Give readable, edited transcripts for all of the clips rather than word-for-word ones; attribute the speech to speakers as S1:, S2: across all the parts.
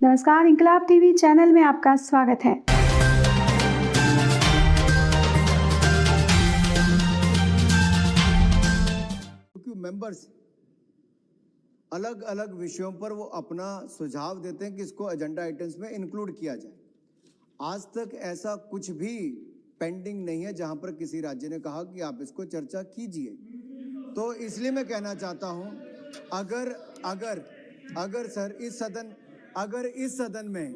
S1: नमस्कार, इंकलाब TV channel में आपका स्वागत है।
S2: क्योंकि मेंबर्स अलग अलग विषयों पर वो अपना सुझाव देते हैं कि इसको एजेंडा आइटम्स में इंक्लूड किया जाए। आज तक ऐसा कुछ भी पेंडिंग नहीं है जहां पर किसी राज्य ने कहा कि आप इसको चर्चा कीजिए। तो इसलिए मैं कहना चाहता हूं, अगर सर इस सदन में,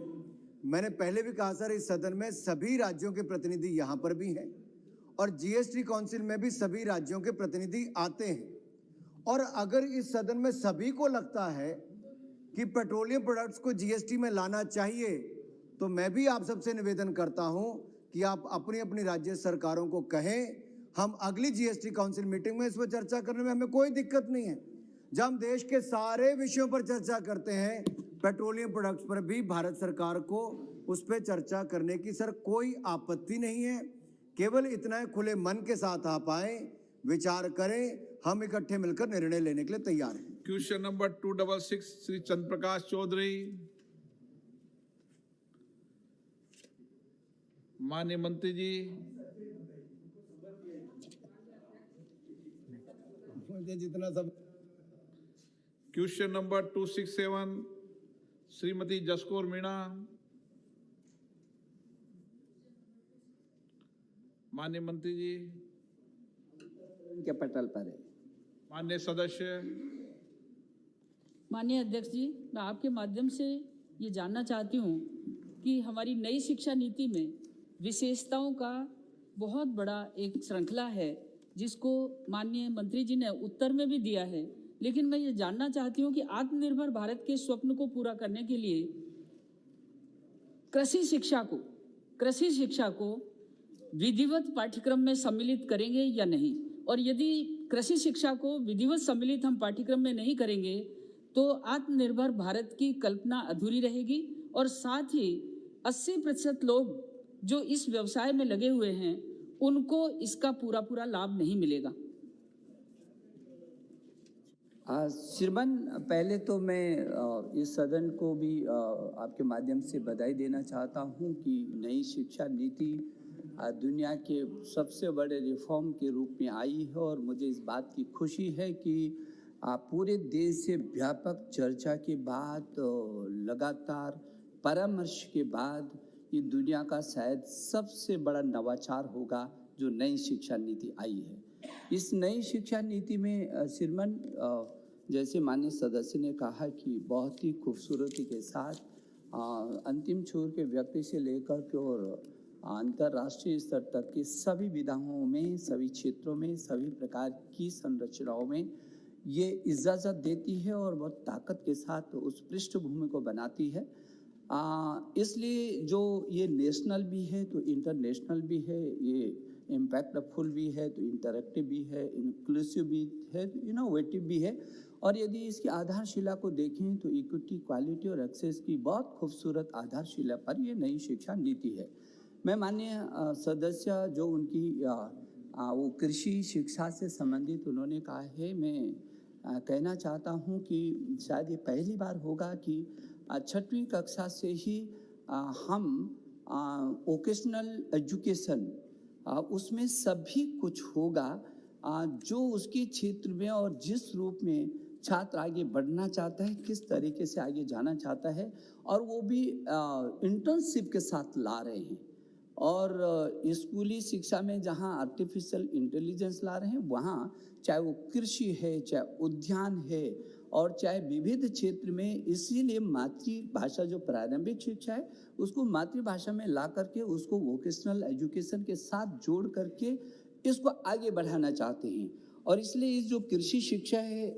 S2: मैंने पहले भी कहा सर, इस सदन में सभी राज्यों के प्रतिनिधि यहां पर भी हैं और जीएसटी काउंसिल में भी सभी राज्यों के प्रतिनिधि आते हैं, और अगर इस सदन में सभी को लगता है कि पेट्रोलियम प्रोडक्ट्स को जीएसटी में लाना चाहिए, तो मैं भी आप सबसे निवेदन करता हूं कि आप अपनी अपनी राज्य सरकारों को कहें। हम अगली जीएसटी काउंसिल मीटिंग में इस पर चर्चा करने में हमें कोई दिक्कत नहीं है। जब हम देश के सारे विषयों पर चर्चा करते हैं, पेट्रोलियम प्रोडक्ट्स पर भी भारत सरकार को उस पर चर्चा करने की सर कोई आपत्ति नहीं है। केवल इतना है, खुले मन के साथ आप आए, विचार करें, हम इकट्ठे मिलकर निर्णय लेने के लिए तैयार हैं।
S3: क्वेश्चन नंबर 266 श्री चंद्र प्रकाश चौधरी। माननीय मंत्री जी।
S2: जितना सब।
S3: Question number 267 Shrimati Jaskaur Meena. माननीय मंत्री जी।
S4: के पटल पर है।
S3: माननीय सदस्य।
S5: माननीय अध्यक्ष जी, मैं आपके माध्यम से ये जानना चाहती हूँ कि हमारी नई शिक्षा नीति में विशेषताओं का बहुत बड़ा एक श्रृंखला है, जिसको माननीय मंत्री जी ने उत्तर में भी दिया है, लेकिन मैं ये जानना चाहती हूँ कि आत्मनिर्भर भारत के स्वप्न को पूरा करने के लिए कृषि शिक्षा को विधिवत पाठ्यक्रम में सम्मिलित करेंगे या नहीं, और यदि कृषि शिक्षा को विधिवत सम्मिलित हम पाठ्यक्रम में नहीं करेंगे तो आत्मनिर्भर भारत की कल्पना अधूरी रहेगी, और साथ ही 80% लोग जो इस व्यवसाय में लगे हुए हैं उनको इसका पूरा लाभ नहीं मिलेगा।
S4: श्रीमान, पहले तो मैं इस सदन को भी आपके माध्यम से बधाई देना चाहता हूं कि नई शिक्षा नीति दुनिया के सबसे बड़े रिफॉर्म के रूप में आई है, और मुझे इस बात की खुशी है कि पूरे देश से व्यापक चर्चा के बाद, लगातार परामर्श के बाद, ये दुनिया का शायद सबसे बड़ा नवाचार होगा जो नई शिक्षा नीति आई है। इस नई शिक्षा नीति में श्रीमान, जैसे माननीय सदस्य ने कहा कि बहुत ही खूबसूरती के साथ अंतिम छोर के व्यक्ति से लेकर के और अंतर्राष्ट्रीय स्तर तक की सभी विधाओं में, सभी क्षेत्रों में, सभी प्रकार की संरचनाओं में ये इजाज़त देती है और बहुत ताकत के साथ उस पृष्ठभूमि को बनाती है। इसलिए जो ये नेशनल भी है तो इंटरनेशनल भी है, ये इम्पैक्टफुल भी है तो इंटरैक्टिव भी है, इंक्लूसिव भी है, इनोवेटिव भी है, और यदि इसकी आधारशिला को देखें तो इक्विटी, क्वालिटी और एक्सेस की बहुत खूबसूरत आधारशिला पर ये नई शिक्षा नीति है। मैं माननीय सदस्य जो उनकी वो कृषि शिक्षा से संबंधित उन्होंने कहा है, मैं कहना चाहता हूँ कि शायद ये पहली बार होगा कि 6वीं कक्षा से ही हम वोकेशनल एजुकेशन उसमें सभी कुछ होगा जो उसके क्षेत्र में और जिस रूप में छात्र आगे बढ़ना चाहता है, किस तरीके से आगे जाना चाहता है, और वो भी इंटर्नशिप के साथ ला रहे हैं। और स्कूली शिक्षा में जहाँ आर्टिफिशियल इंटेलिजेंस ला रहे हैं, वहाँ चाहे वो कृषि है, चाहे उद्यान है, और चाहे विविध क्षेत्र में, इसीलिए मातृभाषा जो प्रारंभिक शिक्षा है उसको मातृभाषा में ला करके उसको वोकेशनल एजुकेशन के साथ जोड़ करके इसको आगे बढ़ाना चाहते हैं। और इसलिए इस जो कृषि शिक्षा है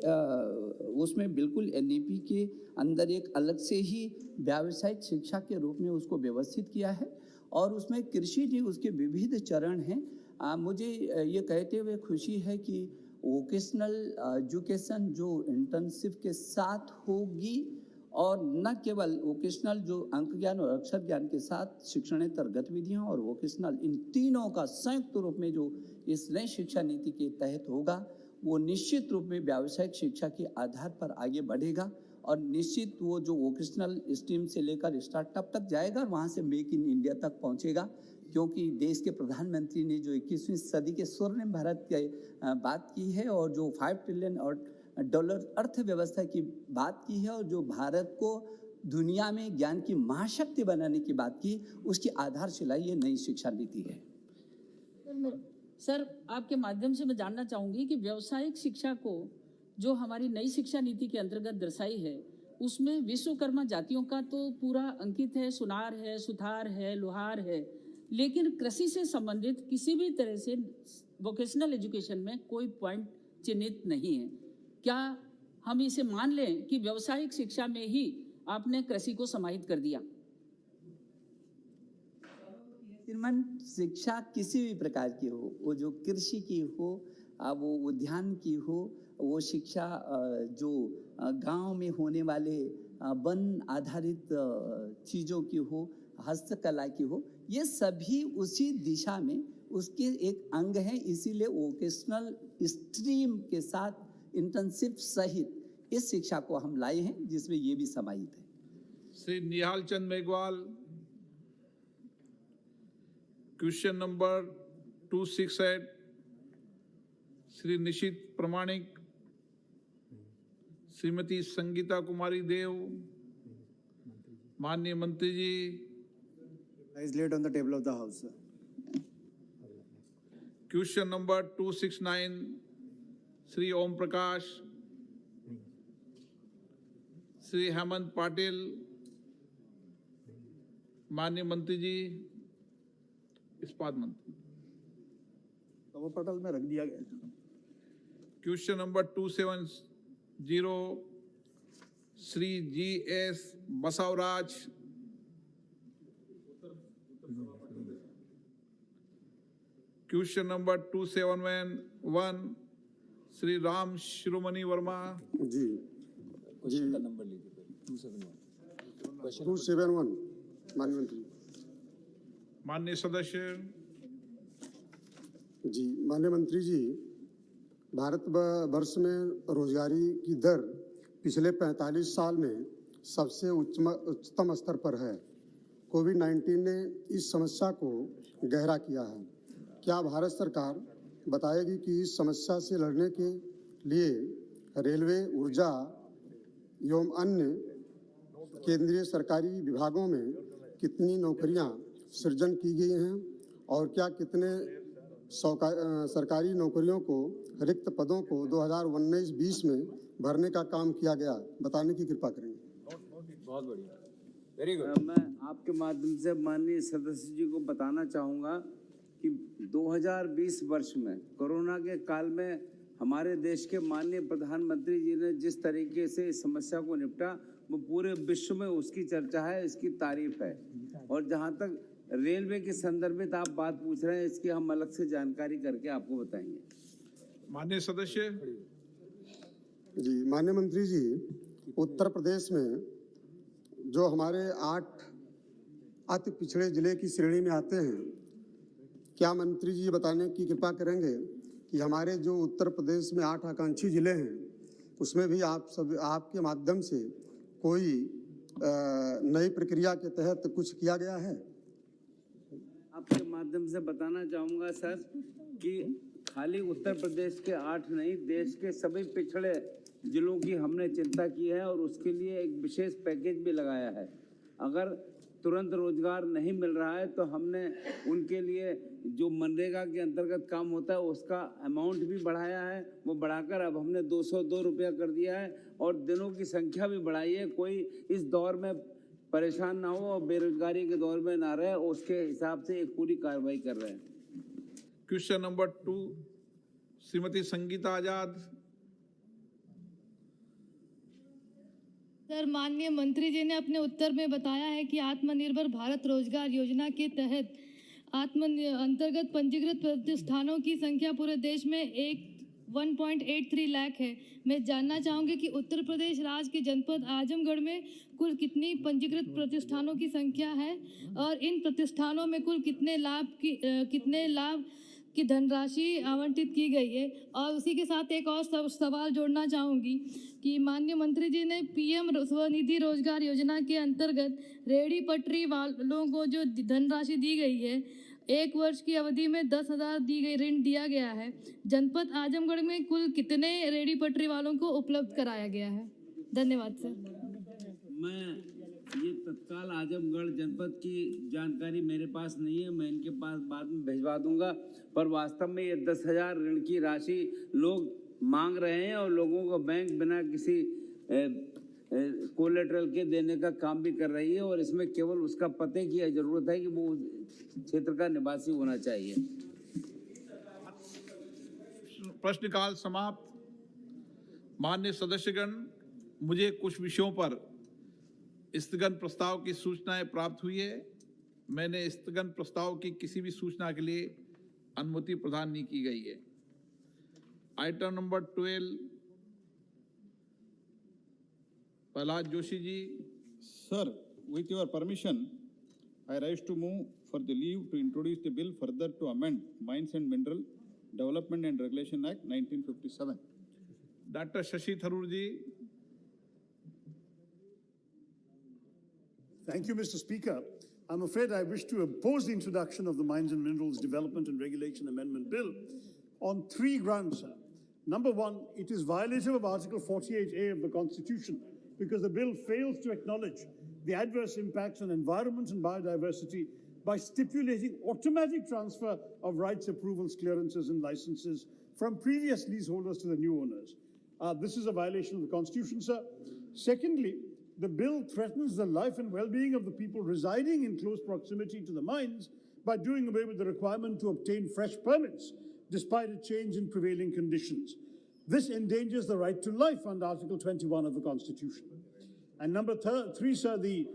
S4: उसमें बिल्कुल एनईपी के अंदर एक अलग से ही व्यावसायिक शिक्षा के रूप में उसको व्यवस्थित किया है, और उसमें कृषि जी उसके विविध चरण हैं। मुझे ये कहते हुए खुशी है कि वोकेशनल एजुकेशन जो इंटर्नशिप के साथ होगी, और न केवल वोकेशनल जो अंक ज्ञान और अक्षर ज्ञान के साथ शिक्षणेतर गतिविधियाँ और वोकेशनल, इन तीनों का संयुक्त रूप में जो इस नई शिक्षा नीति के तहत होगा, वो निश्चित रूप में व्यावसायिक शिक्षा के आधार पर आगे बढ़ेगा और निश्चित वो जो वोकेशनल स्ट्रीम से लेकर स्टार्टअप तक जाएगा और वहाँ से मेक इन इंडिया तक पहुँचेगा, क्योंकि देश के प्रधानमंत्री ने जो 21वीं सदी के स्वर्णिम भारत की बात की है और जो 5 ट्रिलियन और डॉलर अर्थव्यवस्था की बात की है और जो भारत को दुनिया में ज्ञान की महाशक्ति बनाने की बात की, उसकी आधारशिला ये नई शिक्षा नीति है।
S5: सर, आपके माध्यम से मैं जानना चाहूँगी कि व्यावसायिक शिक्षा को जो हमारी नई शिक्षा नीति के अंतर्गत दर्शाई है, उसमें विश्वकर्मा जातियों का तो पूरा अंकित है, सुनार है, सुथार है, लोहार है, लेकिन कृषि से संबंधित किसी भी तरह से वोकेशनल एजुकेशन में कोई पॉइंट चिन्हित नहीं है। क्या हम इसे मान लें कि व्यावसायिक शिक्षा में ही आपने कृषि को समाहित कर दिया?
S4: श्रीमान, शिक्षा किसी भी प्रकार की हो, वो जो कृषि की हो, वो उद्यान की हो, वो शिक्षा जो गांव में होने वाले वन आधारित चीज़ों की हो, हस्तकला की हो, ये सभी उसी दिशा में उसके एक अंग हैं। इसीलिए वोकेशनल स्ट्रीम के साथ इंटर्नशिप सहित इस शिक्षा को हम लाए हैं, जिसमें ये भी समाहित है।
S3: श्री निहाल चंद मेघवाल, क्वेश्चन नंबर 268, श्री निशित प्रमाणिक, श्रीमती संगीता कुमारी देव, माननीय मंत्री जी।
S2: is laid on the table of the house, sir.
S3: Question number 269, Shri Om Prakash, Shri Hemant Patil, माननीय मंत्री जी, इस्पात मंत्री।
S2: तो पटल में रख दिया गया।
S3: Question number 270, Shri GS Basavaraj, question number 271, Shri Ram Shiromani Verma
S6: ji question का नंबर लीजिए 271 माननीय मंत्री
S3: माननीय सदस्य।
S6: जी। माननीय मंत्री जी, भारत वर्ष में रोजगारी की दर पिछले 45 साल में सबसे उच्चतम स्तर पर है। कोविड-19 ने इस समस्या को गहरा किया है। क्या भारत सरकार बताएगी कि इस समस्या से लड़ने के लिए रेलवे, ऊर्जा एवं अन्य केंद्रीय सरकारी विभागों में कितनी नौकरियां सृजन की गई हैं और क्या कितने सरकारी नौकरियों को, रिक्त पदों को 2019-20 में भरने का काम किया गया, बताने की कृपा करेंगे।
S7: बहुत बढ़िया, वेरी गुड। मैं आपके माध्यम से माननीय सदस्य जी को बताना चाहूँगा कि 2020 वर्ष में कोरोना के काल में हमारे देश के माननीय प्रधानमंत्री जी ने जिस तरीके से इस समस्या को निपटा, वो पूरे विश्व में उसकी चर्चा है, इसकी तारीफ है। और जहाँ तक रेलवे के संदर्भित आप बात पूछ रहे हैं, इसकी हम अलग से जानकारी करके आपको बताएंगे।
S3: माननीय सदस्य।
S6: जी। माननीय मंत्री जी, उत्तर प्रदेश में जो हमारे 8 अति पिछड़े जिले की श्रेणी में आते हैं, क्या मंत्री जी बताने की कृपा करेंगे कि हमारे जो उत्तर प्रदेश में 8 आकांक्षी जिले हैं, उसमें भी आपके माध्यम से कोई नई प्रक्रिया के तहत कुछ किया गया है?
S7: आपके माध्यम से बताना चाहूँगा सर कि खाली उत्तर प्रदेश के 8 नहीं, देश के सभी पिछड़े जिलों की हमने चिंता की है और उसके लिए एक विशेष पैकेज भी लगाया है। अगर तुरंत रोजगार नहीं मिल रहा है तो हमने उनके लिए जो मनरेगा के अंतर्गत काम होता है उसका अमाउंट भी बढ़ाया है। वो बढ़ाकर अब हमने 202 रुपया कर दिया है और दिनों की संख्या भी बढ़ाई है। कोई इस दौर में परेशान ना हो और बेरोजगारी के दौर में ना रहे, उसके हिसाब से एक पूरी कार्रवाई कर रहे हैं।
S3: क्वेश्चन नंबर 2, श्रीमती संगीता आजाद।
S8: सर, माननीय मंत्री जी ने अपने उत्तर में बताया है कि आत्मनिर्भर भारत रोजगार योजना के तहत अंतर्गत पंजीकृत प्रतिष्ठानों की संख्या पूरे देश में 1.83 लाख है। मैं जानना चाहूँगी कि उत्तर प्रदेश राज्य के जनपद आजमगढ़ में कुल कितनी पंजीकृत प्रतिष्ठानों की संख्या है और इन प्रतिष्ठानों में कुल कितने लाभ की धनराशि आवंटित की गई है। और उसी के साथ एक और सवाल जोड़ना चाहूँगी कि माननीय मंत्री जी ने पीएम स्वनिधि रोजगार योजना के अंतर्गत रेहड़ी पटरी वालों को जो धनराशि दी गई है, 1 वर्ष की अवधि में 10,000 दी गई ऋण दिया गया है। जनपद आजमगढ़ में कुल कितने रेहड़ी पटरी वालों को उपलब्ध कराया गया है? धन्यवाद सर।
S7: मैं ये तत्काल आजमगढ़ जनपद की जानकारी मेरे पास नहीं है, मैं इनके पास बाद में भिजवा दूंगा। पर वास्तव में ये 10,000 ऋण की राशि लोग मांग रहे हैं और लोगों को बैंक बिना किसी कोलेटरल के देने का काम भी कर रही है, और इसमें केवल उसका पते की जरूरत है कि वो उस क्षेत्र का निवासी होना चाहिए।
S3: प्रश्नकाल समाप्त। माननीय सदस्यगण, मुझे कुछ विषयों पर स्थगन प्रस्ताव की सूचनाएं प्राप्त हुई है। मैंने स्थगन प्रस्ताव की किसी भी सूचना के लिए अनुमति प्रदान नहीं की गई है। Item number 12, Pralhad Joshi ji.
S9: Sir, with your permission, I rise to move for the leave to introduce the bill further to amend Mines and Mineral Development and Regulation Act 1957.
S3: Doctor Shashi Tharoor ji.
S10: Thank you, Mr. Speaker. I'm afraid I wish to oppose the introduction of the Mines and Minerals Development and Regulation Amendment Bill on 3 grounds, sir. Number one, it is violative of Article 48A of the Constitution because the bill fails to acknowledge the adverse impacts on environment and biodiversity by stipulating automatic transfer of rights, approvals, clearances, and licenses from previous leaseholders to the new owners. This is a violation of the Constitution, sir. Secondly, the bill threatens the life and well-being of the people residing in close proximity to the mines by doing away with the requirement to obtain fresh permits, despite a change in prevailing conditions. This endangers the right to life under Article 21 of the Constitution. And number 3, sir, the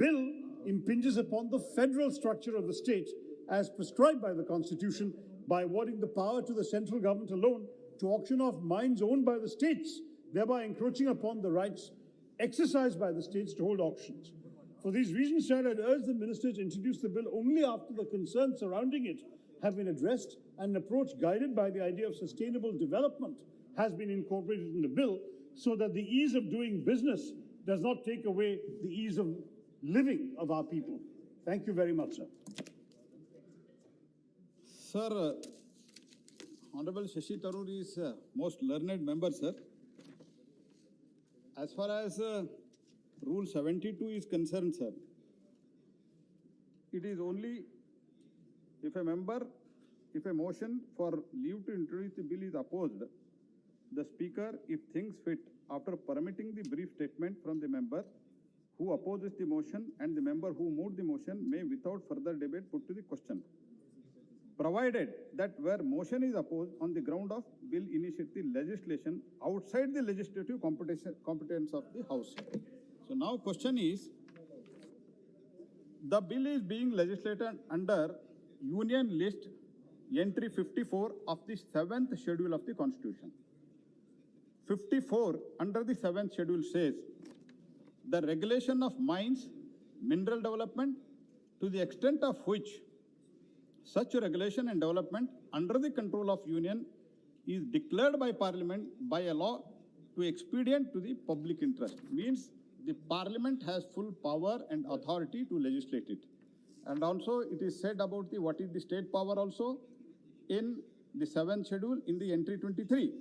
S10: bill impinges upon the federal structure of the state as prescribed by the Constitution by awarding the power to the central government alone to auction off mines owned by the states, thereby encroaching upon the rights exercised by the states to hold auctions. For these reasons, sir, I'd urge the minister to introduce the bill only after the concerns surrounding it have been addressed and an approach guided by the idea of sustainable development has been incorporated in the bill so that the ease of doing business does not take away the ease of living of our people. Thank you very much, sir.
S9: Sir, Honorable Shashi Tharoor is most learned member, sir. As far as Rule 72 is concerned, sir, it is only if a motion for leave to introduce the bill is opposed, the Speaker, if thinks fit, after permitting the brief statement from the member who opposes the motion and the member who moved the motion, may without further debate put to the question. Provided that where motion is opposed on the ground of bill initiative legislation outside the legislative competence of the House. So now question is, the bill is being legislated under Union List entry 54 of the 7th schedule of the Constitution. 54 under the 7th schedule says, the regulation of mines, mineral development, to the extent of which such regulation and development under the control of Union is declared by Parliament by a law to expedient to the public interest. Means the Parliament has full power and authority to legislate it. And also it is said about what is the state power also in the 7th schedule in the entry 23.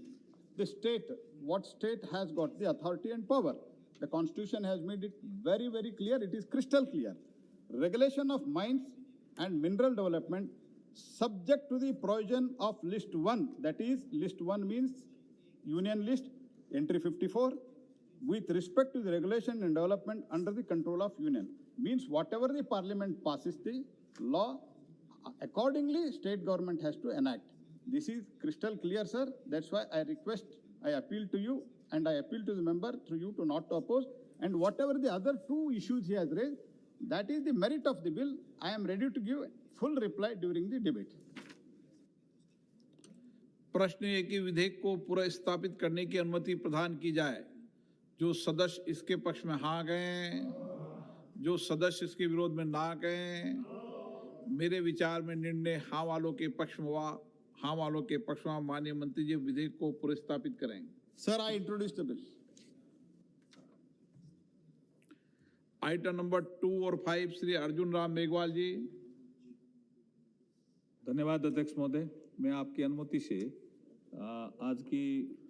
S9: The state, what state has got the authority and power? The Constitution has made it very, very clear. It is crystal clear. Regulation of mines and mineral development subject to the provision of list 1, that is list 1 means Union List entry 54, with respect to the regulation and development under the control of Union. Means whatever the Parliament passes the law, accordingly state government has to enact. This is crystal clear, sir. That's why I request, I appeal to you and I appeal to the member through you to not to oppose. And whatever the other 2 issues he has raised, that is the merit of the bill. I am ready to give full reply during the debate.
S3: प्रश्न है कि विधेयक को पुनर्स्थापित करने की अनुमति प्रदान की जाए। जो सदस्य इसके पक्ष में हाँ गए, जो सदस्य इसके विरोध में ना गए, मेरे विचार में निर्णय हाँ वालों के पक्ष में हुआ। हाँ वालों के पक्ष में माननीय मंत्री जी विधेयक को पुरस्तापित करें।
S9: Sir, I introduce the bill.
S3: Item number 2 और 5 श्री अर्जुन राम मेघवाल जी।
S11: धन्यवाद अध्यक्ष महोदय। मैं आपकी अनुमति से आज की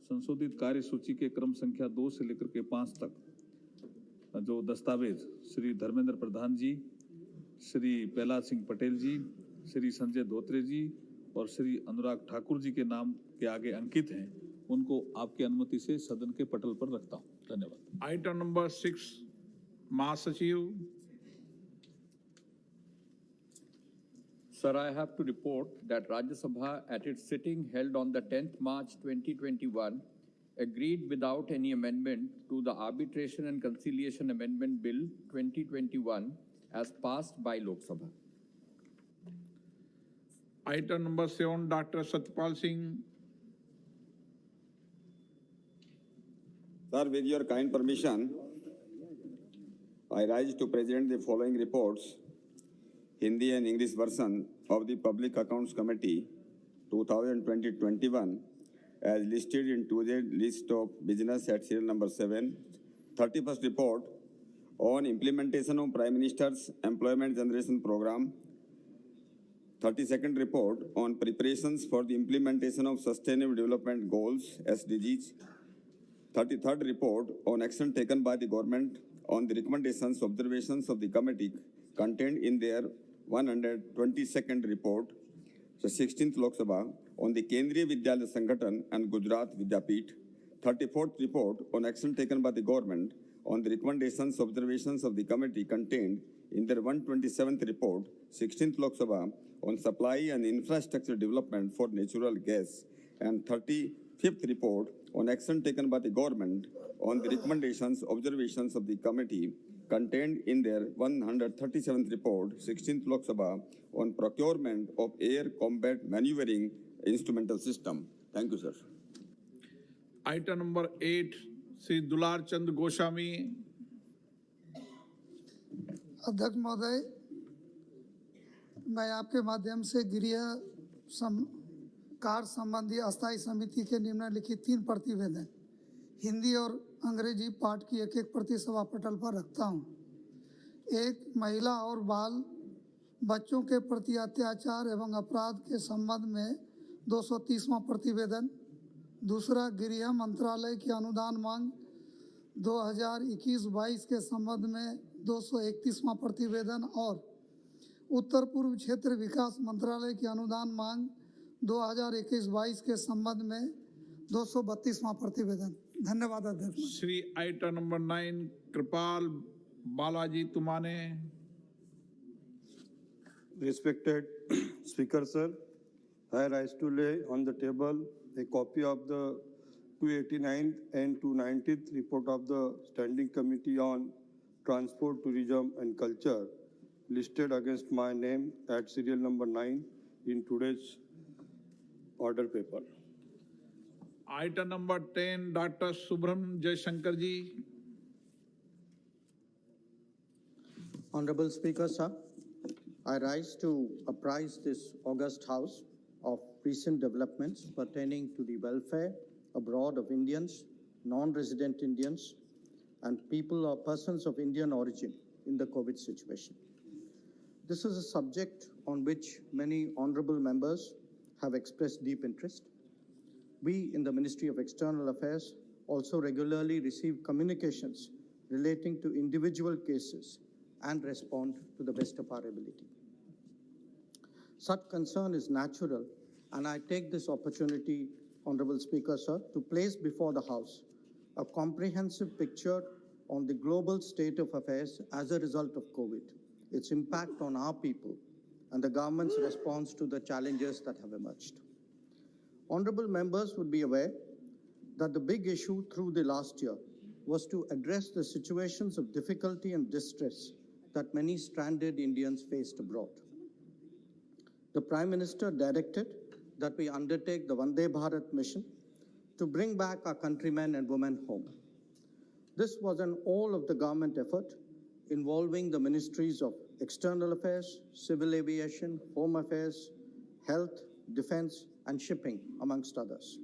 S11: संशोधित कार्यसूची के क्रम संख्या 2 से लेकर के 5 तक जो दस्तावेज श्री धर्मेंद्र प्रधान जी, श्री प्रहलाद सिंह पटेल जी, श्री संजय धोत्रे जी और श्री अनुराग ठाकुर जी के नाम के आगे अंकित हैं, उनको आपकी अनुमति से सदन के पटल पर रखता हूं। धन्यवाद।
S3: आइटम नंबर 6 महासचिव।
S12: Sir, I have to report that Rajya Sabha at its sitting held on the 10th March 2021 agreed without any amendment to the Arbitration and Conciliation Amendment Bill 2021 as passed by Lok Sabha.
S3: Item number 7 doctor Satyapal Singh.
S13: Sir, with your kind permission, I rise to present the following reports, Hindi and English version of the Public Accounts Committee 2020-21 as listed in today's list of business at serial number 7. 31st report on implementation of Prime Minister's Employment Generation Program. 32nd report on preparations for the implementation of Sustainable Development Goals, SDGs. 33rd report on action taken by the government on the recommendations, observations of the committee contained in their 122nd report. The 16th Lok Sabha on the Kendriya Vidyalaya Sangathan and Gujarat Vidyapeeth. 34th report on action taken by the government on the recommendations, observations of the committee contained in their 127th report. 16th Lok Sabha on supply and infrastructure development for natural gas. And 35th report on action taken by the government on the recommendations, observations of the committee contained in their 137th report, 16th Lok Sabha, on procurement of air combat maneuvering instrumental system. Thank you, sir.
S3: Item number 8 Shri दुलार चंद गोस्वामी।
S14: अध्यक्ष महोदय, मैं आपके माध्यम से गृह कार्य संबंधी अस्थायी समिति के निम्नलिखित 3 प्रतिवेदन हिंदी और अंग्रेजी पाठ की एक प्रति सभा पटल पर रखता हूं। एक, महिला और बाल बच्चों के प्रति अत्याचार एवं अपराध के संबंध में 230वां प्रतिवेदन। दूसरा, गृह मंत्रालय की अनुदान मांग 2021-22 के संबंध में 231वां प्रतिवेदन और उत्तर पूर्व क्षेत्र विकास मंत्रालय की अनुदान मांग 2021-22 के संबंध में 232वां प्रतिवेदन। धन्यवाद अध्यक्ष।
S3: Shri item number 9 Kripal Balaji Tumane.
S15: Respected Speaker, sir, I rise to lay on the table a copy of the 289th and 290th report of the Standing Committee on Transport, Tourism and Culture listed against my name at serial number 9 in today's order paper.
S3: Item number 10 doctor Subrahmanyam Jaishankar ji.
S16: Honorable Speaker, sir, I rise to apprise this august House of recent developments pertaining to the welfare abroad of Indians, non-resident Indians, and people or persons of Indian origin in the COVID situation. This is a subject on which many honorable members have expressed deep interest. We in the Ministry of External Affairs also regularly receive communications relating to individual cases and respond to the best of our ability. Such concern is natural, and I take this opportunity, Honorable Speaker, sir, to place before the House a comprehensive picture on the global state of affairs as a result of COVID, its impact on our people, and the government's response to the challenges that have emerged. Honorable members would be aware that the big issue through the last year was to address the situations of difficulty and distress that many stranded Indians faced abroad. The Prime Minister directed that we undertake the Vande Bharat mission to bring back our countrymen and women home. This was an all of the government effort involving the ministries of External Affairs, Civil Aviation, Home Affairs, Health, defense, and shipping, amongst others.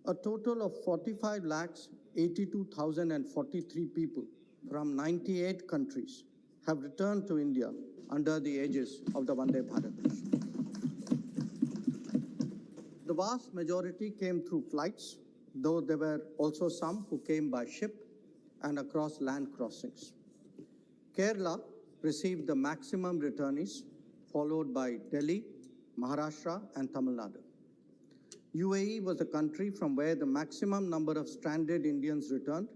S16: A total of 45,82,043 people from 98 countries have returned to India under the aegis of the Vande Bharat mission. The vast majority came through flights, though there were also some who came by ship and across land crossings. Kerala received the maximum returnees, followed by Delhi, Maharashtra, and Tamil Nadu. UAE was the country from where the maximum number of stranded Indians returned,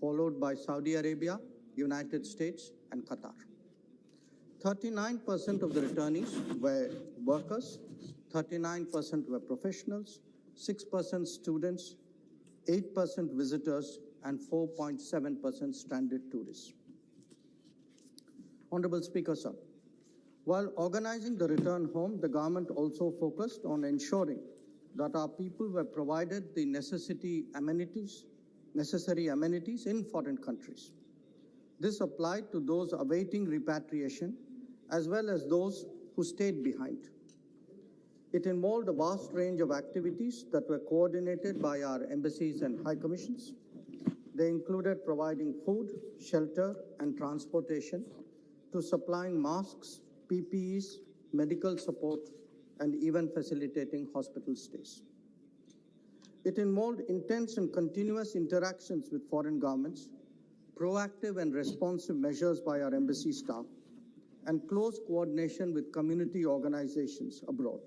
S16: followed by Saudi Arabia, United States, and Qatar. 39% of the returnees were workers, 39% were professionals, 6% students, 8% visitors, and 4.7% stranded tourists. Honorable Speaker, sir, while organizing the return home, the government also focused on ensuring that our people were provided the necessary amenities in foreign countries. This applied to those awaiting repatriation as well as those who stayed behind. It involved a vast range of activities that were coordinated by our embassies and high commissions. They included providing food, shelter, and transportation, to supplying masks, PPEs, medical support, and even facilitating hospital stays. It involved intense and continuous interactions with foreign governments, proactive and responsive measures by our embassy staff, and close coordination with community organizations abroad.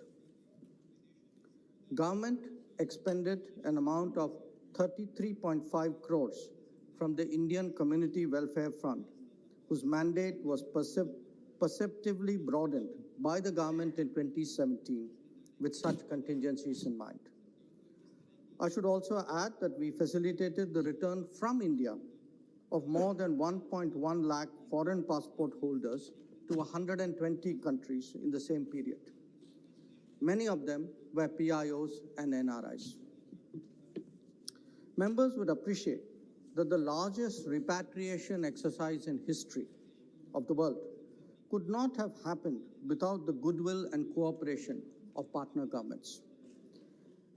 S16: Government expended an amount of 33.5 crores from the Indian Community Welfare Fund, whose mandate was perceptively broadened by the government in 2017 with such contingencies in mind. I should also add that we facilitated the return from India of more than 1.1 lakh foreign passport holders to 120 countries in the same period. Many of them were PIOs and NRIs. Members would appreciate that the largest repatriation exercise in history of the world could not have happened without the goodwill and cooperation of partner governments.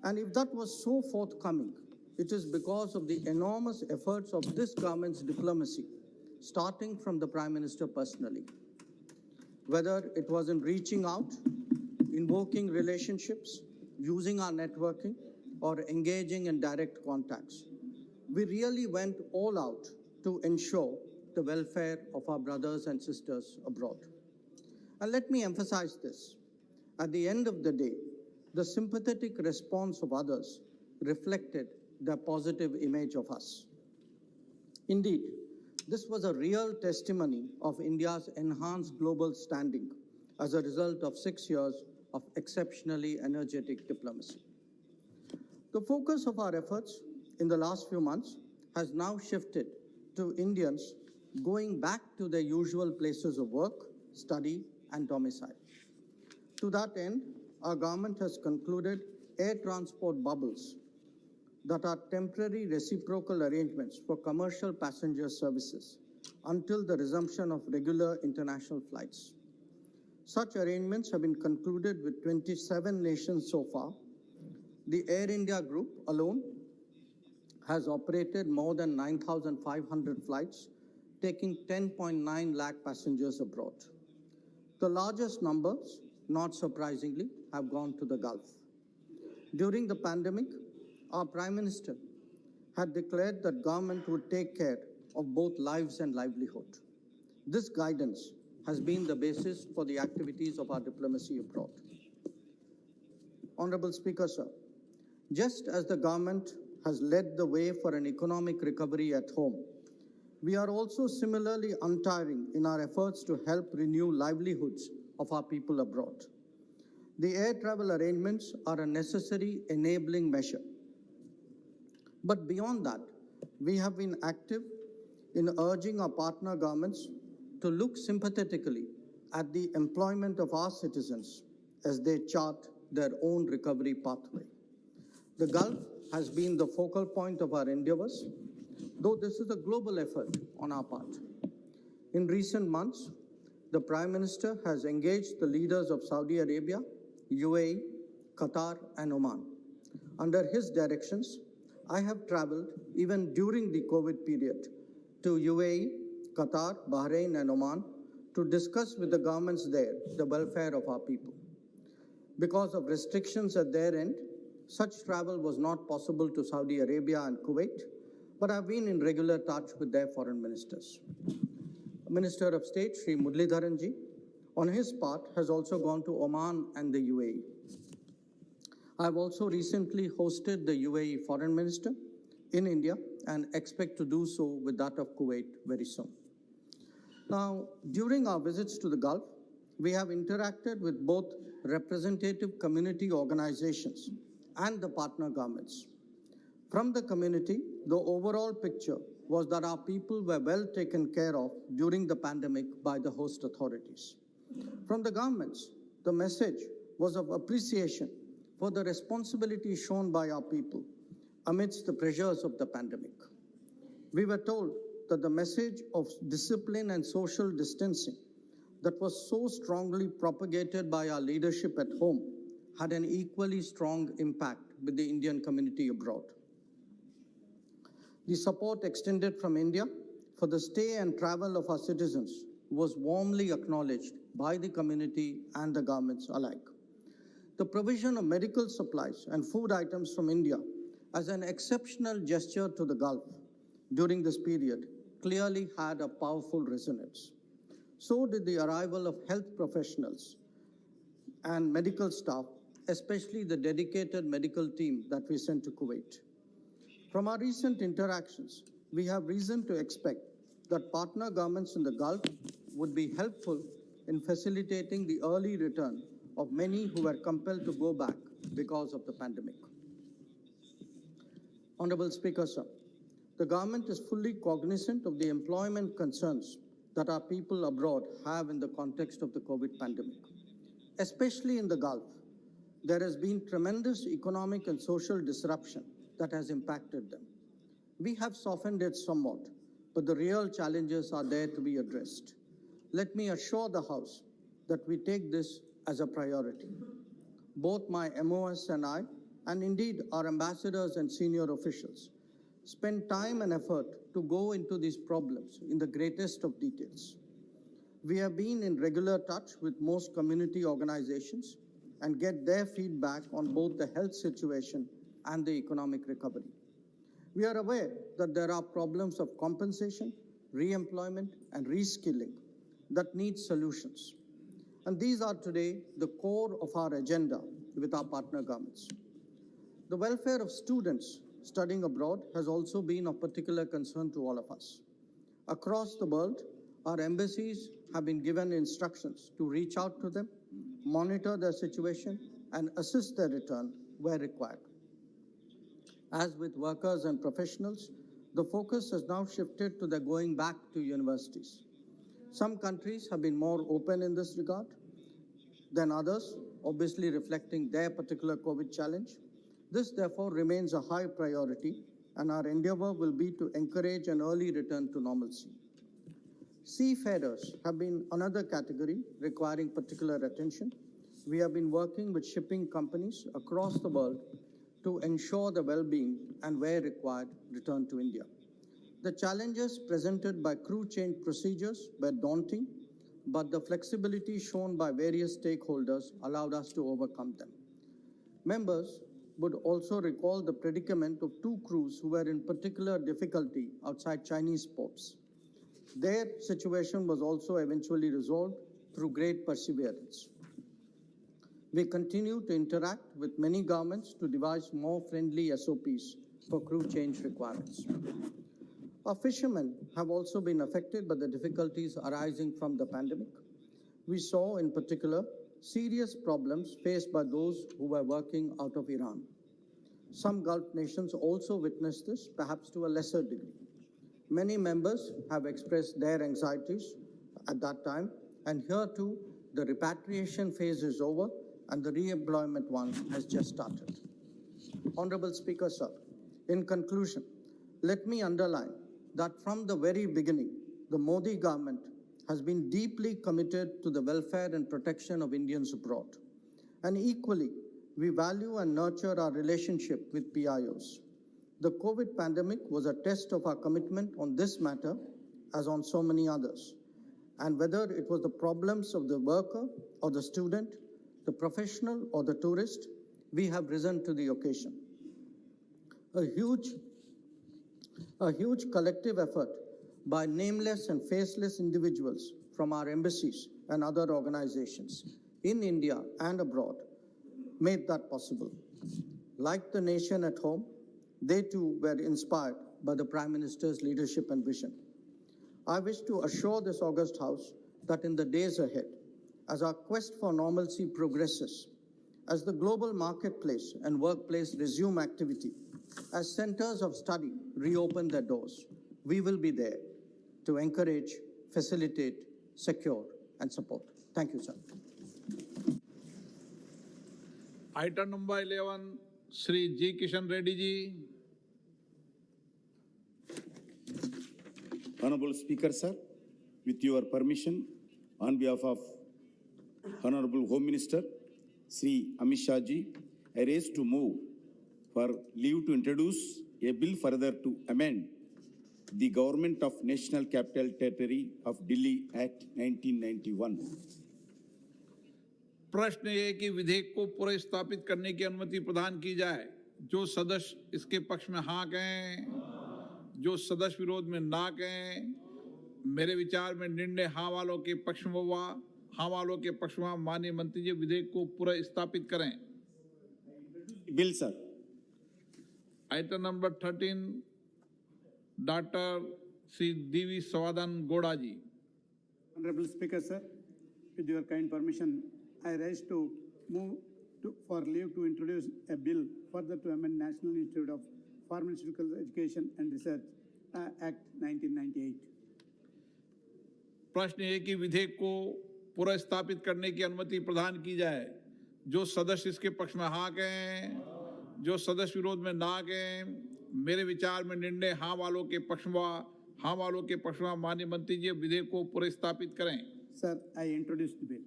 S16: And if that was so forthcoming, it is because of the enormous efforts of this government's diplomacy, starting from the Prime Minister personally. Whether it was in reaching out, invoking relationships, using our networking, or engaging in direct contacts, we really went all out to ensure the welfare of our brothers and sisters abroad. And let me emphasize this. At the end of the day, the sympathetic response of others reflected their positive image of us. Indeed, this was a real testimony of India's enhanced global standing as a result of 6 years of exceptionally energetic diplomacy. The focus of our efforts in the last few months has now shifted to Indians going back to their usual places of work, study, and domicile. To that end, our government has concluded air transport bubbles that are temporary reciprocal arrangements for commercial passenger services until the resumption of regular international flights. Such arrangements have been concluded with 27 nations so far. The Air India Group alone has operated more than 9,500 flights, taking 10.9 lakh passengers abroad. The largest numbers, not surprisingly, have gone to the Gulf. During the pandemic, our Prime Minister had declared that government would take care of both lives and livelihood. This guidance has been the basis for the activities of our diplomacy abroad. Honorable Speaker, sir, just as the government has led the way for an economic recovery at home, we are also similarly untiring in our efforts to help renew livelihoods of our people abroad. The air travel arrangements are a necessary enabling measure. But beyond that, we have been active in urging our partner governments to look sympathetically at the employment of our citizens as they chart their own recovery pathway. The Gulf has been the focal point of our endeavors, though this is a global effort on our part. In recent months, the Prime Minister has engaged the leaders of Saudi Arabia, UAE, Qatar, and Oman. Under his directions, I have traveled even during the COVID period to UAE, Qatar, Bahrain, and Oman to discuss with the governments there the welfare of our people. Because of restrictions at their end, such travel was not possible to Saudi Arabia and Kuwait, but I've been in regular touch with their foreign ministers. Minister of State, Sri Muralidharan ji, on his part, has also gone to Oman and the UAE. I've also recently hosted the UAE Foreign Minister in India and expect to do so with that of Kuwait very soon. Now, during our visits to the Gulf, we have interacted with both representative community organizations and the partner governments. From the community, the overall picture was that our people were well taken care of during the pandemic by the host authorities. From the governments, the message was of appreciation for the responsibility shown by our people amidst the pressures of the pandemic. We were told that the message of discipline and social distancing that was so strongly propagated by our leadership at home had an equally strong impact with the Indian community abroad. The support extended from India for the stay and travel of our citizens was warmly acknowledged by the community and the governments alike. The provision of medical supplies and food items from India as an exceptional gesture to the Gulf during this period clearly had a powerful resonance. So did the arrival of health professionals and medical staff, especially the dedicated medical team that we sent to Kuwait. From our recent interactions, we have reason to expect that partner governments in the Gulf would be helpful in facilitating the early return of many who were compelled to go back because of the pandemic. Honorable Speaker, sir, the government is fully cognizant of the employment concerns that our people abroad have in the context of the COVID pandemic. Especially in the Gulf, there has been tremendous economic and social disruption that has impacted them. We have softened it somewhat, but the real challenges are there to be addressed. Let me assure the House that we take this as a priority. Both my MOS and I, and indeed our ambassadors and senior officials, spend time and effort to go into these problems in the greatest of details. We have been in regular touch with most community organizations and get their feedback on both the health situation and the economic recovery. We are aware that there are problems of compensation, re-employment, and reskilling that need solutions. And these are today the core of our agenda with our partner governments. The welfare of students studying abroad has also been of particular concern to all of us. Across the world, our embassies have been given instructions to reach out to them, monitor their situation, and assist their return where required. As with workers and professionals, the focus has now shifted to their going back to universities. Some countries have been more open in this regard than others, obviously reflecting their particular COVID challenge. This, therefore, remains a high priority, and our endeavor will be to encourage an early return to normalcy. Seafarers have been another category requiring particular attention. We have been working with shipping companies across the world to ensure the well-being and, where required, return to India. The challenges presented by crew change procedures were daunting, but the flexibility shown by various stakeholders allowed us to overcome them. Members would also recall the predicament of two crews who were in particular difficulty outside Chinese ports. Their situation was also eventually resolved through great perseverance. We continue to interact with many governments to devise more friendly SOPs for crew change requirements. Our fishermen have also been affected by the difficulties arising from the pandemic. We saw, in particular, serious problems faced by those who were working out of Iran. Some Gulf nations also witnessed this, perhaps to a lesser degree. Many members have expressed their anxieties at that time, and here too, the repatriation phase is over and the re-employment one has just started. Honorable Speaker, sir, in conclusion, let me underline that from the very beginning, the Modi government has been deeply committed to the welfare and protection of Indians abroad. And equally, we value and nurture our relationship with PIOs. The COVID pandemic was a test of our commitment on this matter, as on so many others. And whether it was the problems of the worker or the student, the professional or the tourist, we have risen to the occasion. A huge collective effort by nameless and faceless individuals from our embassies and other organizations in India and abroad made that possible. Like the nation at home, they too were inspired by the Prime Minister's leadership and vision. I wish to assure this august House that in the days ahead, as our quest for normalcy progresses, as the global marketplace and workplace resume activity, as centers of study reopen their doors, we will be there to encourage, facilitate, secure, and support. Thank you, sir.
S3: Item number 11, Shri G. Kishan Reddy ji.
S17: Honorable Speaker, sir, with your permission, on behalf of Honorable Home Minister, Sri Amit Shah ji, I raise to move for leave to introduce a bill further to amend the Government of National Capital Territory of Delhi Act 1991.
S3: प्रश्न ये कि विधेयक को पुनर्स्थापित करने की अनुमति प्रदान की जाए। जो सदस्य इसके पक्ष में हाँ कहें, जो सदस्य विरोध में ना कहें। मेरे विचार में निर्णय हाँ वालों के पक्ष में हुआ। हाँ वालों के पक्ष में माननीय मंत्री जी विधेयक को पुनर्स्थापित करें।
S17: Bill sir.
S3: Item number 13, doctor Shri DV Savadan Gowda ji.
S10: Honorable Speaker, sir, with your kind permission, I rise to move for leave to introduce a bill further to amend National Institute of Pharmaceutical Education and Research Act 1998.
S3: प्रश्न है कि विधेयक को पुनर्स्थापित करने की अनुमति प्रदान की जाए। जो सदस्य इसके पक्ष में हाँ कहें, जो सदस्य विरोध में ना कहें। मेरे विचार में निर्णय हाँ वालों के पक्ष में, हाँ वालों के पक्ष में माननीय मंत्री जी विधेयक को पुनर्स्थापित करें।
S10: Sir, I introduce the bill.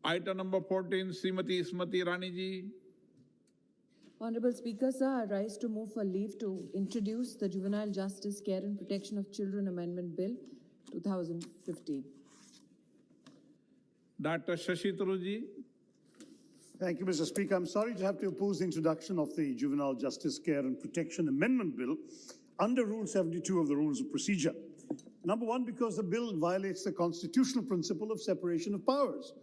S3: Item number 14, Srimati Smriti Irani ji.
S18: Honorable Speaker, sir, I rise to move for leave to introduce the Juvenile Justice, Care and Protection of Children Amendment Bill 2015.
S3: Dr. Shashi Tharoor ji.
S10: Thank you, Mr. Speaker. I'm sorry to have to oppose the introduction of the Juvenile Justice, Care and Protection Amendment Bill under Rule 72 of the Rules of Procedure. Number one, because the bill violates the constitutional principle of separation of powers,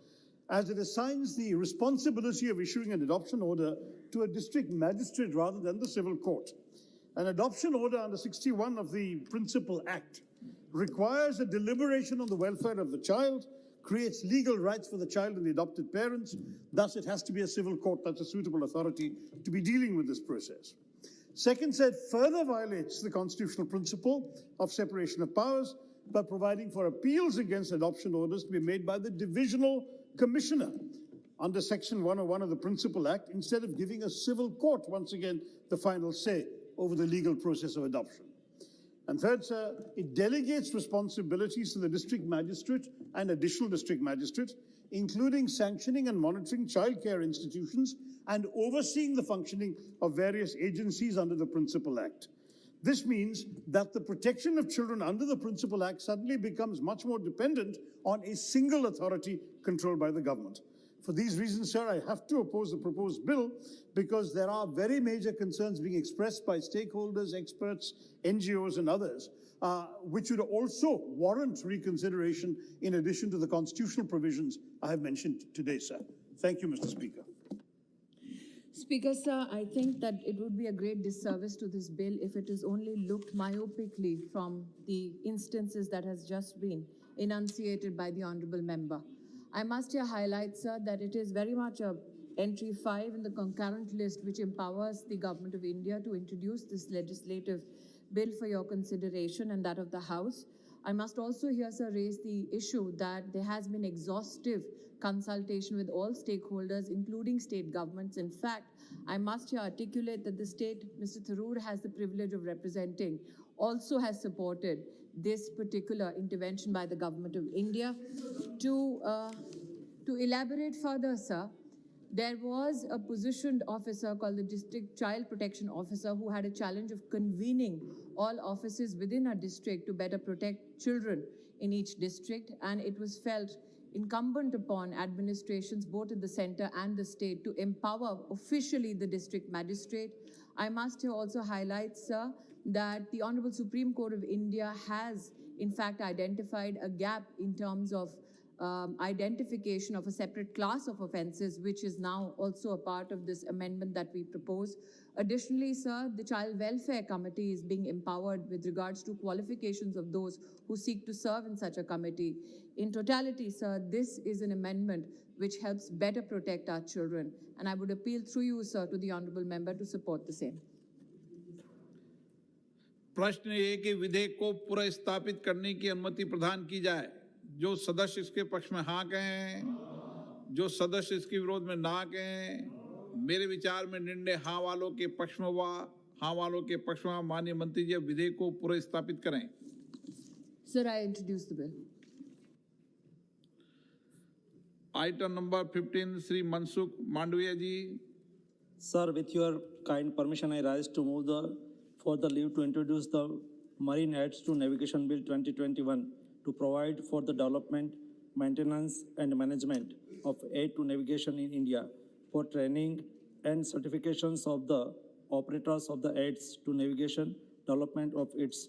S10: as it assigns the responsibility of issuing an adoption order to a district magistrate rather than the civil court. An adoption order under 61 of the Principal Act requires a deliberation on the welfare of the child, creates legal rights for the child and the adopted parents. Thus, it has to be a civil court that's a suitable authority to be dealing with this process. Second said, further violates the constitutional principle of separation of powers by providing for appeals against adoption orders to be made by the divisional commissioner under Section 101 of the Principal Act, instead of giving a civil court, once again, the final say over the legal process of adoption. And third, sir, it delegates responsibilities to the district magistrate and additional district magistrates, including sanctioning and monitoring childcare institutions and overseeing the functioning of various agencies under the Principal Act. This means that the protection of children under the Principal Act suddenly becomes much more dependent on a single authority controlled by the government. For these reasons, sir, I have to oppose the proposed bill because there are very major concerns being expressed by stakeholders, experts, NGOs, and others, which would also warrant reconsideration in addition to the constitutional provisions I have mentioned today, sir. Thank you, Mr. Speaker.
S18: Speaker, sir, I think that it would be a great disservice to this bill if it is only looked myopically from the instances that has just been enunciated by the Honourable Member. I must here highlight, sir, that it is very much a entry 5 in the concurrent list which empowers the Government of India to introduce this legislative bill for your consideration and that of the House. I must also here, sir, raise the issue that there has been exhaustive consultation with all stakeholders, including state governments. In fact, I must here articulate that the state Mr. Tharoor has the privilege of representing also has supported this particular intervention by the Government of India. To elaborate further, sir, There was a positioned officer called the District Child Protection Officer who had a challenge of convening all offices within a district to better protect children in each district, and it was felt incumbent upon administrations both at the center and the state to empower officially the district magistrate. I must here also highlight, sir, that the Honorable Supreme Court of India has in fact identified a gap in terms of identification of a separate class of offences, which is now also a part of this amendment that we propose. Additionally, sir, the Child Welfare Committee is being empowered with regards to qualifications of those who seek to serve in such a committee. In totality, sir, this is an amendment which helps better protect our children, and I would appeal through you, sir, to the honourable member to support the same.
S3: प्रश्न ये कि विधेयक को पुनर्स्थापित करने की अनुमति प्रदान की जाए। जो सदस्य इसके पक्ष में हाँ कहें, जो सदस्य इसके विरोध में ना कहें। मेरे विचार में निर्णय हाँ वालों के पक्ष में हुआ। हाँ वालों के पक्ष में माननीय मंत्री जी विधेयक को पुनर्स्थापित करें।
S18: Sir, I introduce the bill.
S3: Item number 15, Sri Mansukh Mandviya ji.
S19: Sir, with your kind permission, I rise to move for the leave to introduce the Marine Aids to Navigation Bill 2021 to provide for the development, maintenance and management of aid to navigation in India, for training and certifications of the operators of the aids to navigation, development of its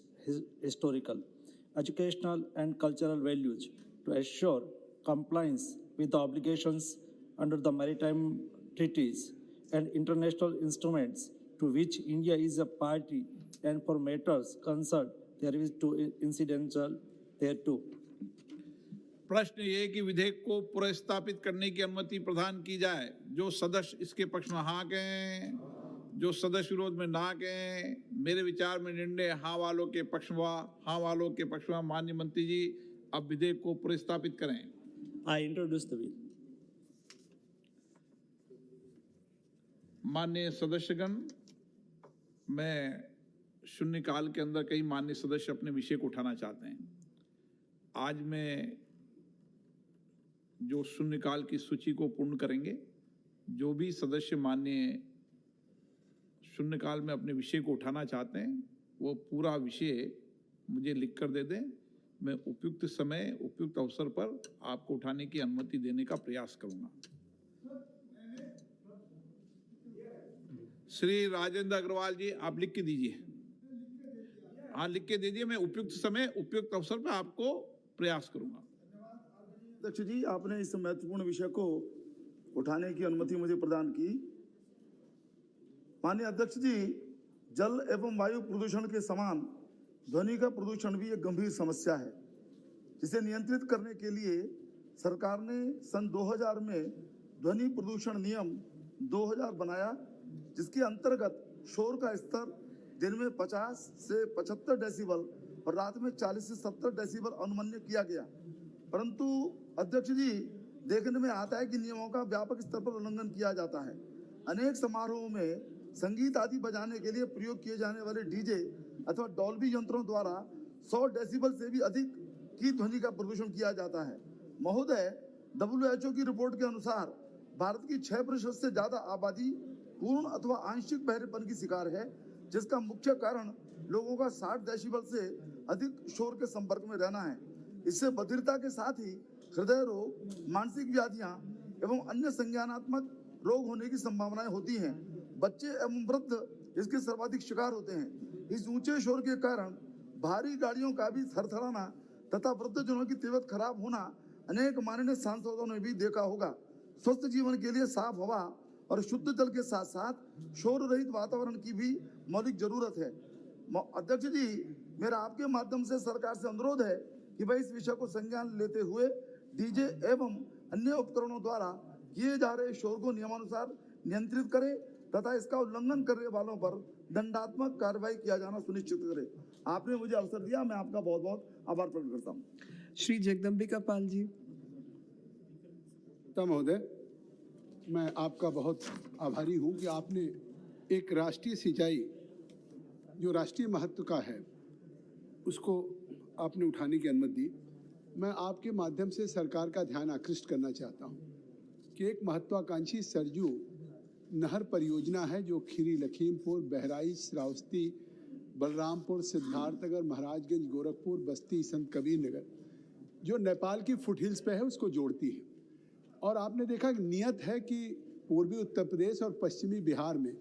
S19: historical, educational and cultural values, to assure compliance with the obligations under the maritime treaties and international instruments to which India is a party, and for matters concerned therewith to incidental thereto.
S3: प्रश्न ये कि विधेयक को पुनर्स्थापित करने की अनुमति प्रदान की जाए। जो सदस्य इसके पक्ष में हाँ कहें, जो सदस्य विरोध में ना कहें। मेरे विचार में निर्णय हाँ वालों के पक्ष में, हाँ वालों के पक्ष में। माननीय मंत्री जी अब विधेयक को पुनर्स्थापित करें।
S19: I introduce the bill.
S3: माननीय सदस्यगण, मैं शून्यकाल के अंदर कई माननीय सदस्य अपने विषय को उठाना चाहते हैं। आज मैं जो शून्यकाल की सूची को पूर्ण करेंगे, जो भी सदस्य माननीय शून्यकाल में अपने विषय को उठाना चाहते हैं, वो पूरा विषय मुझे लिख कर दे दें। मैं उपयुक्त समय, उपयुक्त अवसर पर आपको उठाने की अनुमति देने का प्रयास करूंगा। श्री राजेंद्र अग्रवाल जी, आप लिख के दीजिए। हाँ, लिख के दीजिए। मैं उपयुक्त समय, उपयुक्त अवसर पर आपको प्रयास करूंगा।
S17: अध्यक्ष जी, आपने इस महत्वपूर्ण विषय को उठाने की अनुमति मुझे प्रदान की। माननीय अध्यक्ष जी, जल एवं वायु प्रदूषण के समान ध्वनि का प्रदूषण भी एक गंभीर समस्या है, जिसे नियंत्रित करने के लिए सरकार ने सन 2000 में ध्वनि प्रदूषण नियम 2000 बनाया, जिसके अंतर्गत शोर का स्तर दिन में 50 से 75 डेसिबल और रात में 40 से 70 डेसिबल अनुमन्य किया गया। परंतु अध्यक्ष जी, देखने में आता है कि नियमों का व्यापक स्तर पर उल्लंघन किया जाता है। अनेक समारोहों में संगीत आदि बजाने के लिए प्रयोग किए जाने वाले डीजे अथवा डॉल्बी यंत्रों द्वारा 100 डेसिबल से भी अधिक की ध्वनि का प्रदूषण किया जाता है। महोदय, WHO की रिपोर्ट के अनुसार भारत की 6% से ज्यादा आबादी पूर्ण अथवा आंशिक बहरेपन की शिकार है, जिसका मुख्य कारण लोगों का 60 डेसिबल से अधिक शोर के संपर्क में रहना है। इससे बधिरता के साथ ही हृदय रोग, मानसिक व्याधियां एवं अन्य संज्ञानात्मक रोग होने की संभावनाएं होती हैं। बच्चे एवं वृद्ध इसके सर्वाधिक शिकार होते हैं। इस ऊंचे शोर के कारण भारी गाड़ियों का भी थरथराना तथा वृद्धजनों की तबीयत खराब होना अनेक माननीय सांसदों ने भी देखा होगा। स्वस्थ जीवन के लिए साफ हवा और शुद्ध जल के साथ साथ शोर रहित वातावरण की भी मौलिक जरूरत है। अध्यक्ष जी, मेरा आपके माध्यम से सरकार से अनुरोध है कि वह इस विषय को संज्ञान लेते हुए डीजे एवं अन्य उपकरणों द्वारा किए जा रहे शोर को नियमानुसार नियंत्रित करे तथा इसका उल्लंघन करने वालों पर दंडात्मक कार्रवाई किया जाना सुनिश्चित करे। आपने मुझे अवसर दिया, मैं आपका बहुत बहुत आभार प्रकट करता हूँ।
S20: श्री जगदम्बिका पाल जी।
S6: महोदय, मैं आपका बहुत आभारी हूँ कि आपने एक राष्ट्रीय सिंचाई जो राष्ट्रीय महत्व का है उसको आपने उठाने की अनुमति दी। मैं आपके माध्यम से सरकार का ध्यान आकृष्ट करना चाहता हूँ
S21: कि एक महत्वाकांक्षी सरयू नहर परियोजना है जो खीरी लखीमपुर, बहराइच, श्रावस्ती, बलरामपुर, सिद्धार्थनगर, महाराजगंज, गोरखपुर, बस्ती, संत कबीर नगर, जो नेपाल की फुटहिल्स पे है, उसको जोड़ती है। और आपने देखा कि नियत है कि पूर्वी उत्तर प्रदेश और पश्चिमी बिहार में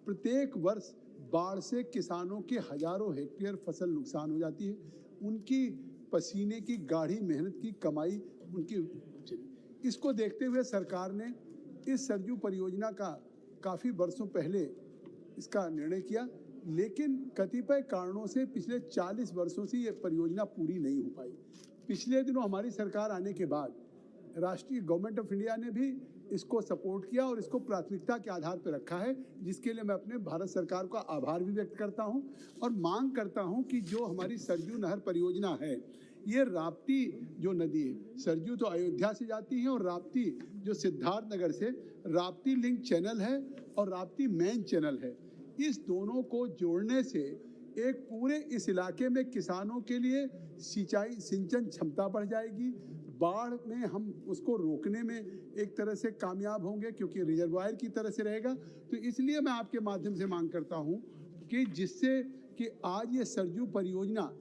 S21: प्रत्येक वर्ष बाढ़ से किसानों के हजारों हेक्टेयर फसल नुकसान हो जाती है। उनकी पसीने की गाढ़ी मेहनत की कमाई उनकी, इसको देखते हुए सरकार ने इस सरयू परियोजना का काफ़ी वर्षों पहले इसका निर्णय किया, लेकिन कतिपय कारणों से पिछले 40 वर्षों से ये परियोजना पूरी नहीं हो पाई। पिछले दिनों हमारी सरकार आने के बाद राष्ट्रीय गवर्नमेंट ऑफ इंडिया ने भी इसको सपोर्ट किया और इसको प्राथमिकता के आधार पर रखा है, जिसके लिए मैं अपने भारत सरकार का आभार भी व्यक्त करता हूं और मांग करता हूं कि जो हमारी सरयू नहर परियोजना है, ये राप्ती जो नदी है, सरयू तो अयोध्या से जाती है और राप्ती जो सिद्धार्थनगर से, राप्ती लिंक चैनल है और राप्ती मेन चैनल है। इस दोनों को जोड़ने से एक पूरे इस इलाके में किसानों के लिए सिंचन क्षमता बढ़ जाएगी। बाढ़ में हम उसको रोकने में एक तरह से कामयाब होंगे क्योंकि रिजर्वायर की तरह से रहेगा। तो इसलिए मैं आपके माध्यम से मांग करता हूं कि जिससे कि आज ये सरयू परियोजना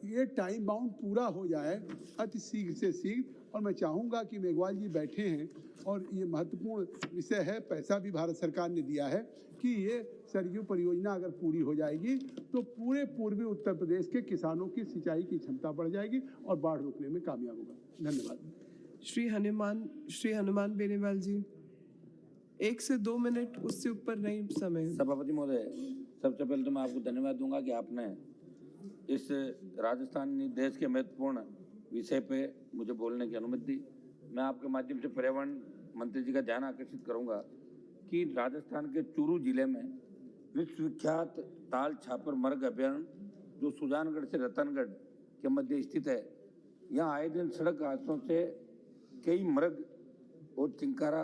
S21: ये टाइम बाउंड पूरा हो जाए अति शीघ्र से शीघ्र। और मैं चाहूँगा कि मेघवाल जी बैठे हैं और ये महत्वपूर्ण विषय है, पैसा भी भारत सरकार ने दिया है कि ये सरयू परियोजना अगर पूरी हो जाएगी तो पूरे पूर्वी उत्तर प्रदेश के किसानों की सिंचाई की क्षमता बढ़ जाएगी और बाढ़ रोकने में कामयाब होगा। धन्यवाद।
S20: श्री हनुमान बेनीवाल जी, 1 से 2 मिनट, उससे ऊपर नहीं समय।
S22: सभापति महोदय, सबसे पहले तो मैं आपको धन्यवाद दूंगा कि आपने इस राजस्थान देश के महत्वपूर्ण विषय पे मुझे बोलने की अनुमति दी। मैं आपके माध्यम से पर्यावरण मंत्री जी का ध्यान आकर्षित करूंगा कि राजस्थान के चूरू जिले में विश्वविख्यात ताल छापर मृग अभयारण्य जो सुजानगढ़ से रतनगढ़ के मध्य स्थित है, यहाँ आए दिन सड़क हादसों से कई मृग और चिंकारा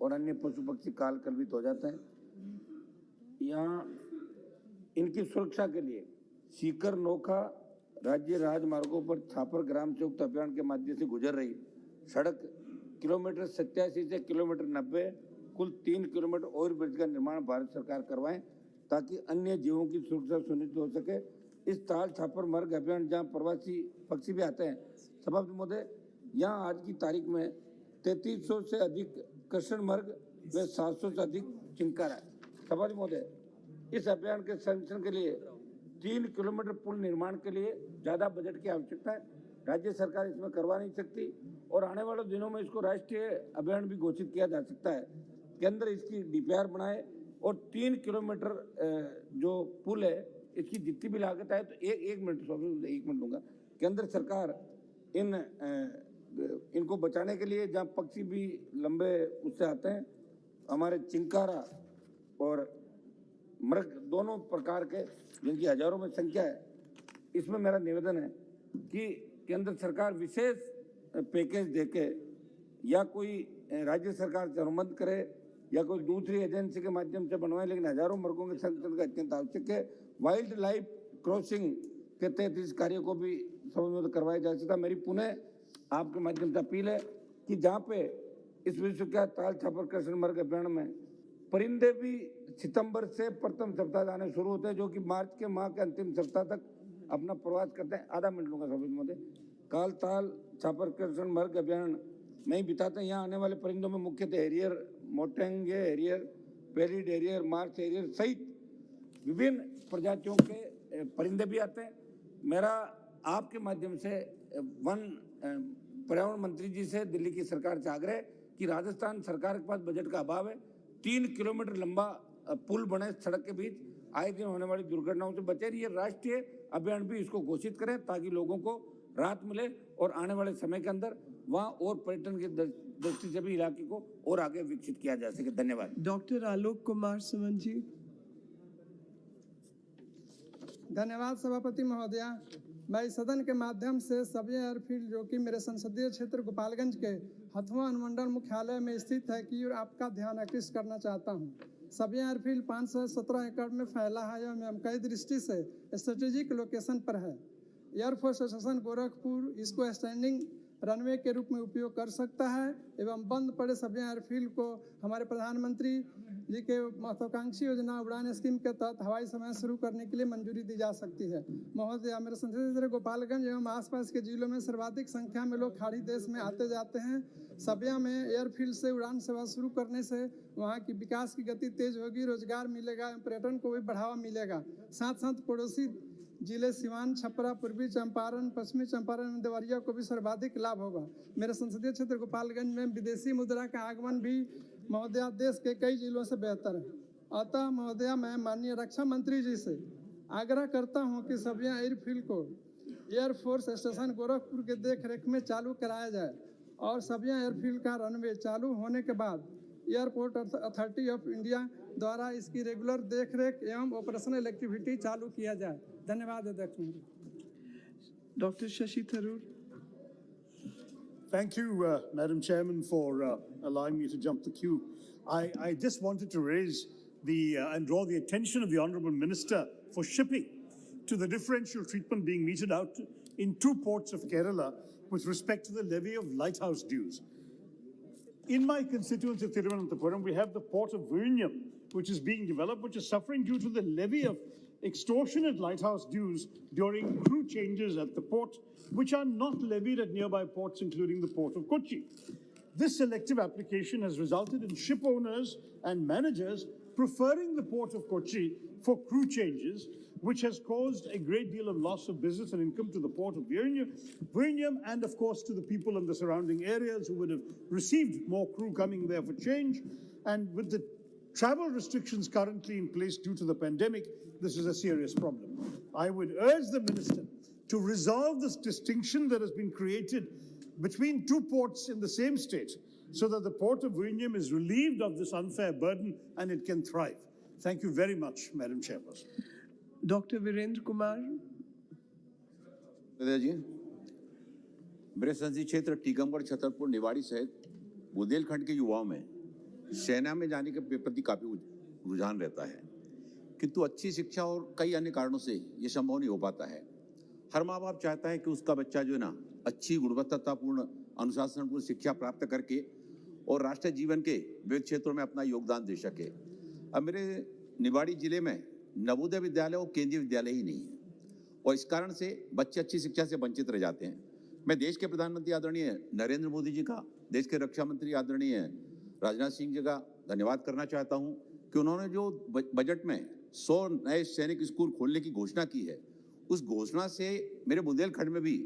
S22: और अन्य पशु पक्षी काल कल्पित हो जाते हैं। यहाँ इनकी सुरक्षा के लिए सीकर नोखा राज्य राजमार्गों पर छापर ग्राम संयुक्त अभियान के माध्यम से गुजर रही सड़क किलोमीटर 87 से किलोमीटर 90 कुल 3 किलोमीटर ओवर ब्रिज का निर्माण भारत सरकार करवाएं ताकि अन्य जीवों की सुरक्षा सुनिश्चित हो सके। इस ताल छापर मृग अभियान जहाँ प्रवासी पक्षी भी आते हैं, सभापति महोदय, यहाँ आज की तारीख में 3300 से अधिक कृष्ण मृग व 700 से अधिक चिंकारा है। सभापति महोदय, इस अभियान के संरक्षण के लिए 3 किलोमीटर पुल निर्माण के लिए ज्यादा बजट की आवश्यकता है। राज्य सरकार इसमें करवा नहीं सकती और आने वाले दिनों में इसको राष्ट्रीय अभियान भी घोषित किया जा सकता है। केंद्र इसकी डीपीआर बनाए और 3 किलोमीटर जो पुल है इसकी जितनी भी लागत है तो एक मिनट लूंगा। केंद्र सरकार इनको बचाने के लिए जहाँ पक्षी भी लंबे उससे आते हैं, हमारे चिंकारा और मृग दोनों प्रकार के जिनकी हजारों में संख्या है, इसमें मेरा निवेदन है कि केंद्र सरकार विशेष पैकेज देके या कोई राज्य सरकार से अनुबंध करे या कोई दूसरी एजेंसी के माध्यम से बनवाए, लेकिन हजारों मृगों के संरक्षण का अत्यंत आवश्यक है। वाइल्ड लाइफ क्रॉसिंग के तहत इस कार्य को भी समन्वित करवाया जा सकता। मेरी पुनः आपके माध्यम से अपील है कि जहाँ पे इस विश्वविख्यात ताल छापर कृष्ण मृग अभियान में परिंदे भी सितंबर से प्रथम सप्ताह आने शुरू होते हैं, जो कि मार्च के माह के अंतिम सप्ताह तक अपना प्रवास करते हैं। आधा मिनट लूंगा सभी महोदय। काल ताल छापर कृष्ण मृग अभियान में ही बिताते हैं। यहाँ आने वाले परिंदों में मुख्यतः हेरियर, मोटेंगे हेरियर, पेरिड हेरियर, मार्च हेरियर सहित विभिन्न प्रजातियों के परिंदे भी आते हैं। मेरा आपके माध्यम से पर्यावरण मंत्री जी से, दिल्ली की सरकार से आग्रह कि राजस्थान सरकार के पास बजट का अभाव है, 3 किलोमीटर लंबा पुल बने सड़क के बीच, आए दिन होने वाली दुर्घटनाओं से बचे। ये राष्ट्रीय अभियान भी इसको घोषित करें ताकि लोगों को राहत मिले और आने वाले समय के अंदर वहाँ और पर्यटन की दृष्टि से भी इलाके को और आगे विकसित किया जा सके। धन्यवाद।
S20: डॉक्टर आलोक कुमार सुमन जी।
S23: धन्यवाद सभापति महोदया। मैं इस सदन के माध्यम से सभी एयरफील्ड जो कि मेरे संसदीय क्षेत्र गोपालगंज के हथुआ अनुमंडल मुख्यालय में स्थित है की आपका ध्यान आकृष्ट करना चाहता हूँ। सभी एयरफील्ड 517 एकड़ में फैला है एवं कई दृष्टि से स्ट्रेटेजिक लोकेशन पर है। एयरफोर्स एसोसिएशन गोरखपुर इसको स्टैंडिंग रनवे के रूप में उपयोग कर सकता है एवं बंद पड़े सभी एयरफील्ड को हमारे प्रधानमंत्री जी के महत्वाकांक्षी योजना उड़ान स्कीम के तहत हवाई समय शुरू करने के लिए मंजूरी दी जा सकती है। महोदय, मेरे संसदीय क्षेत्र गोपालगंज एवं आसपास के जिलों में सर्वाधिक संख्या में लोग खाड़ी देश में आते जाते हैं। सबिया में एयरफील्ड से उड़ान सेवा शुरू करने से वहाँ की विकास की गति तेज होगी, रोजगार मिलेगा, पर्यटन को भी बढ़ावा मिलेगा। साथ साथ पड़ोसी जिले सिवान, छपरा, पूर्वी चंपारण, पश्चिमी चंपारण एवं देवरिया को भी सर्वाधिक लाभ होगा। मेरे संसदीय क्षेत्र गोपालगंज में विदेशी मुद्रा का आगमन भी महोदया देश के कई जिलों से बेहतर है। अतः महोदया, मैं माननीय रक्षा मंत्री जी से आग्रह करता हूं कि सबिया एयरफील्ड को एयरफोर्स स्टेशन गोरखपुर के देखरेख में चालू कराया जाए और सबिया एयरफील्ड का रनवे चालू होने के बाद एयरपोर्ट अथॉरिटी ऑफ इंडिया द्वारा इसकी रेगुलर देखरेख एवं ऑपरेशनल एक्टिविटी चालू किया जाए। धन्यवाद अध्यक्ष।
S20: Doctor Shashi Tharoor.
S10: Thank you, Madam Chairman, for allowing me to jump the queue. I just wanted to raise and draw the attention of the Honourable Minister for shipping to the differential treatment being meted out in two ports of Kerala with respect to the levy of lighthouse dues. In my constituency of Thiruvananthapuram, we have the port of Vizhinjam, which is being developed, which is suffering due to the levy of extortionate lighthouse dues during crew changes at the port, which are not levied at nearby ports, including the port of Kochi. This selective application has resulted in ship owners and managers preferring the port of Kochi for crew changes, which has caused a great deal of loss of business and income to the port of Vizhinjam and, of course, to the people in the surrounding areas who would have received more crew coming there for change. And with the travel restrictions currently in place due to the pandemic, this is a serious problem. I would urge the Minister to resolve this distinction that has been created between two ports in the same state so that the port of Vizhinjam is relieved of this unfair burden and it can thrive. Thank you very much, Madam Chairperson.
S20: Doctor Virendra Kumar.
S1: जी, मेरे संसदीय क्षेत्र टीकमगढ़, छतरपुर, निवाड़ी सहित बुंदेलखंड के युवाओं में सेना में जाने के प्रति काफी रुझान रहता है, किंतु अच्छी शिक्षा और कई अन्य कारणों से ये संभव नहीं हो पाता है। हर माँ बाप चाहता है कि उसका बच्चा जो है ना अच्छी गुणवत्तापूर्ण अनुशासनपूर्ण शिक्षा प्राप्त करके और राष्ट्रीय जीवन के विविध क्षेत्रों में अपना योगदान दे सके। अब मेरे निवाड़ी जिले में नवोदय विद्यालय और केंद्रीय विद्यालय ही नहीं है और इस कारण से बच्चे अच्छी शिक्षा से वंचित रह जाते हैं। मैं देश के प्रधानमंत्री आदरणीय नरेंद्र मोदी जी का, देश के रक्षा मंत्री आदरणीय राजनाथ सिंह जी का धन्यवाद करना चाहता हूं कि उन्होंने जो बजट में 100 नए सैनिक स्कूल खोलने की घोषणा की है, उस घोषणा से मेरे बुंदेलखंड में भी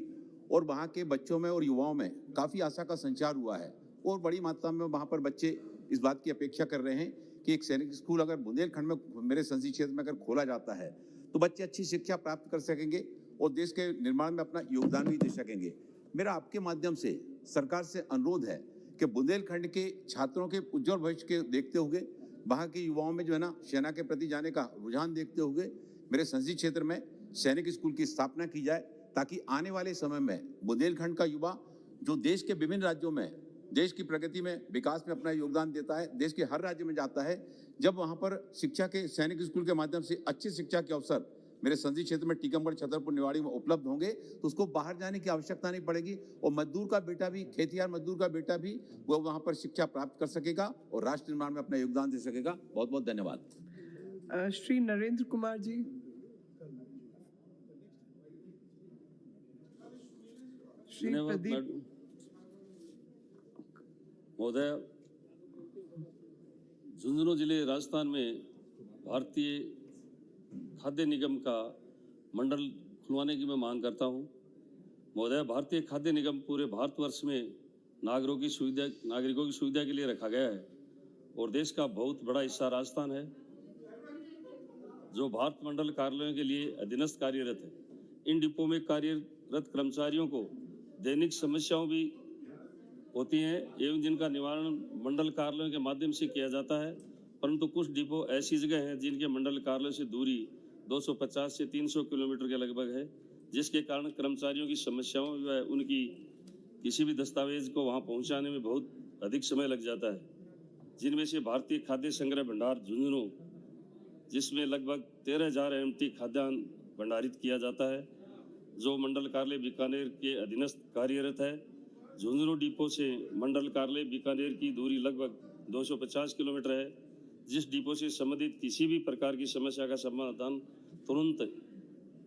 S1: और वहाँ के बच्चों में और युवाओं में काफ़ी आशा का संचार हुआ है और बड़ी मात्रा में वहाँ पर बच्चे इस बात की अपेक्षा कर रहे हैं कि एक सैनिक स्कूल अगर बुंदेलखंड में, मेरे संसदीय क्षेत्र में अगर खोला जाता है तो बच्चे अच्छी शिक्षा प्राप्त कर सकेंगे और देश के निर्माण में अपना योगदान भी दे सकेंगे। मेरा आपके माध्यम से सरकार से अनुरोध है कि बुंदेलखंड के छात्रों के उज्जवल भविष्य के देखते हुए, वहाँ के युवाओं में जो है ना सेना के प्रति जाने का रुझान देखते हुए मेरे संसदीय क्षेत्र में सैनिक स्कूल की स्थापना की जाए, ताकि आने वाले समय में बुंदेलखंड का युवा जो देश के विभिन्न राज्यों में देश की प्रगति में, विकास में अपना योगदान देता है, देश के हर राज्य में जाता है, जब वहाँ पर शिक्षा के सैनिक स्कूल के माध्यम से अच्छी शिक्षा के अवसर मेरे संसदीय क्षेत्र में टीकमगढ़, छतरपुर, निवाड़ी में उपलब्ध होंगे तो उसको बाहर जाने की आवश्यकता नहीं पड़ेगी और मजदूर का बेटा भी, खेतिहर मजदूर का बेटा भी वो वहाँ पर शिक्षा प्राप्त कर सकेगा और राष्ट्र निर्माण में अपना योगदान दे सकेगा। बहुत बहुत धन्यवाद।
S20: श्री नरेंद्र कुमार जी। श्री प्रदीप
S4: महोदय, झुंझुनू जिले राजस्थान में भारतीय खाद्य निगम का मंडल खुलवाने की मैं मांग करता हूं। महोदय, भारतीय खाद्य निगम पूरे भारतवर्ष में नागरिकों की सुविधा के लिए रखा गया है और देश का बहुत बड़ा हिस्सा राजस्थान है जो भारत मंडल कार्यालयों के लिए अधीनस्थ कार्यरत है। इन डिपो में कार्यरत कर्मचारियों को दैनिक समस्याओं भी होती हैं एवं जिनका निवारण मंडल कार्यालयों के माध्यम से किया जाता है, परंतु कुछ डिपो ऐसी जगह हैं जिनके मंडल कार्यालय से दूरी 250 से 300 किलोमीटर के लगभग है, जिसके कारण कर्मचारियों की समस्याओं व उनकी किसी भी दस्तावेज को वहां पहुंचाने में बहुत अधिक समय लग जाता है। जिनमें से भारतीय खाद्य संग्रह भंडार झुंझुनू, जिसमें लगभग 13,000 MT खाद्यान्न भंडारित किया जाता है, जो मंडल कार्यालय बीकानेर के अधीनस्थ कार्यरत है, झुंझुनू डिपो से मंडल कार्यालय बीकानेर की दूरी लगभग 250 किलोमीटर है। जिस डिपो से संबंधित किसी भी प्रकार की समस्या का समाधान तुरंत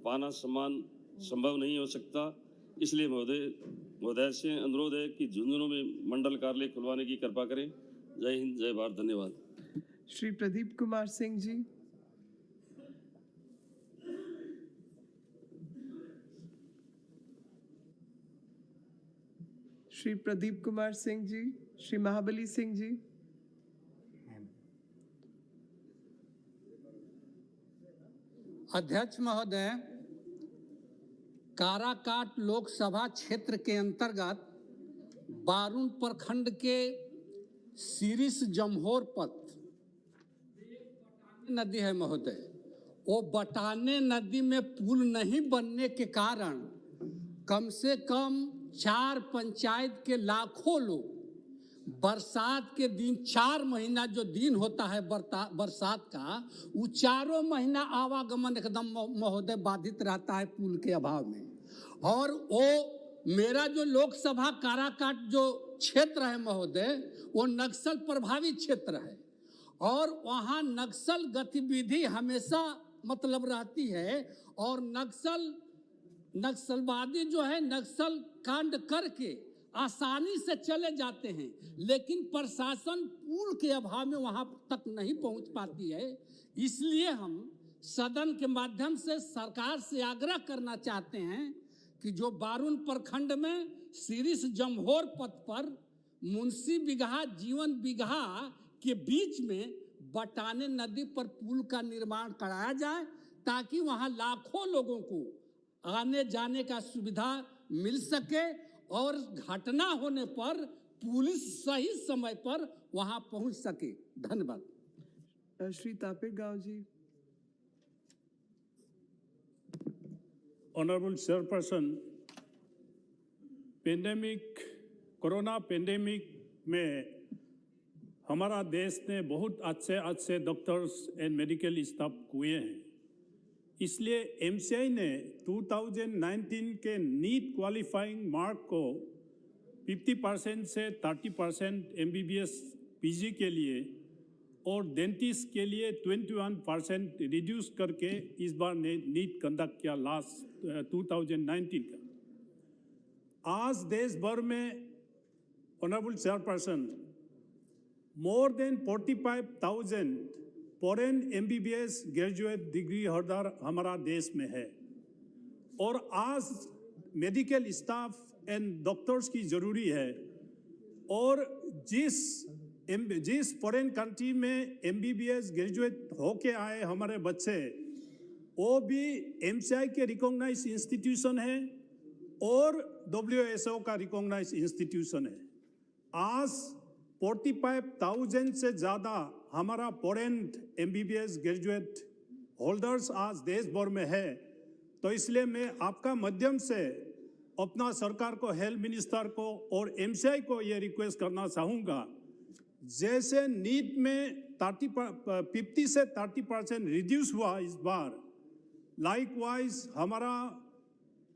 S4: पाना संभव नहीं हो सकता। इसलिए महोदय से अनुरोध है कि झुंझुनू में मंडल कार्यालय खुलवाने की कृपा करें। जय हिंद, जय भारत, धन्यवाद।
S20: श्री प्रदीप कुमार सिंह जी। श्री प्रदीप कुमार सिंह जी, श्री महाबली सिंह जी।
S2: अध्यक्ष महोदय, काराकाट लोकसभा क्षेत्र के अंतर्गत बारून प्रखंड के सिरिस जमहोर पथ नदी है महोदय। वो बटाने नदी में पुल नहीं बनने के कारण कम से कम 4 पंचायत के लाखों लोग बरसात के दिन 4 महीना जो दिन होता है बरसात का, वो 4 महीना आवागमन एकदम महोदय बाधित रहता है पुल के अभाव में। और वो मेरा जो लोकसभा काराकाट जो क्षेत्र है महोदय, वो नक्सल प्रभावित क्षेत्र है और वहाँ नक्सल गतिविधि हमेशा मतलब रहती है और नक्सलवादी जो है नक्सल कांड करके आसानी से चले जाते हैं, लेकिन प्रशासन पुल के अभाव में वहां तक नहीं पहुंच पाती है। इसलिए हम सदन के माध्यम से सरकार से आग्रह करना चाहते हैं कि जो बारून प्रखंड में सिरिस जमहोर पथ पर मुंशी बिगहा जीवन बिगहा के बीच में बटाने नदी पर पुल का निर्माण कराया जाए, ताकि वहां लाखों लोगों को आने जाने का सुविधा मिल सके और घटना होने पर पुलिस सही समय पर वहां पहुंच सके। धन्यवाद।
S20: श्री तापिर गांव जी।
S5: ऑनरेबल चेयरपर्सन, कोरोना पेंडेमिक में हमारा देश ने बहुत अच्छे डॉक्टर्स एंड मेडिकल स्टाफ हुए हैं। इसलिए एमसीआई ने 2019 के नीट क्वालिफाइंग मार्क को 50% से 30% MBBS PG के लिए और डेंटिस्ट के लिए 21% रिड्यूस करके इस बार ने नीट कंडक्ट किया लास्ट 2019 का। आज देश भर में honourable chairperson more than 45,000 foreign MBBS graduate degree holder हमारा देश में है और आज मेडिकल स्टाफ एंड डॉक्टर्स की ज़रूरी है। और जिस फॉरेन कंट्री में MBBS ग्रेजुएट होके आए हमारे बच्चे, वो भी MCI के रिकॉग्नाइज इंस्टीट्यूशन है और WHO का रिकॉग्नाइज इंस्टीट्यूशन है। आज 45,000 से ज़्यादा हमारा फॉरेन MBBS ग्रेजुएट होल्डर्स आज देश भर में है। तो इसलिए मैं आपका माध्यम से अपना सरकार को, हेल्थ मिनिस्टर को और MCI को ये रिक्वेस्ट करना चाहूँगा, जैसे नीट में 50 से 30% रिड्यूस हुआ इस बार, लाइकवाइज हमारा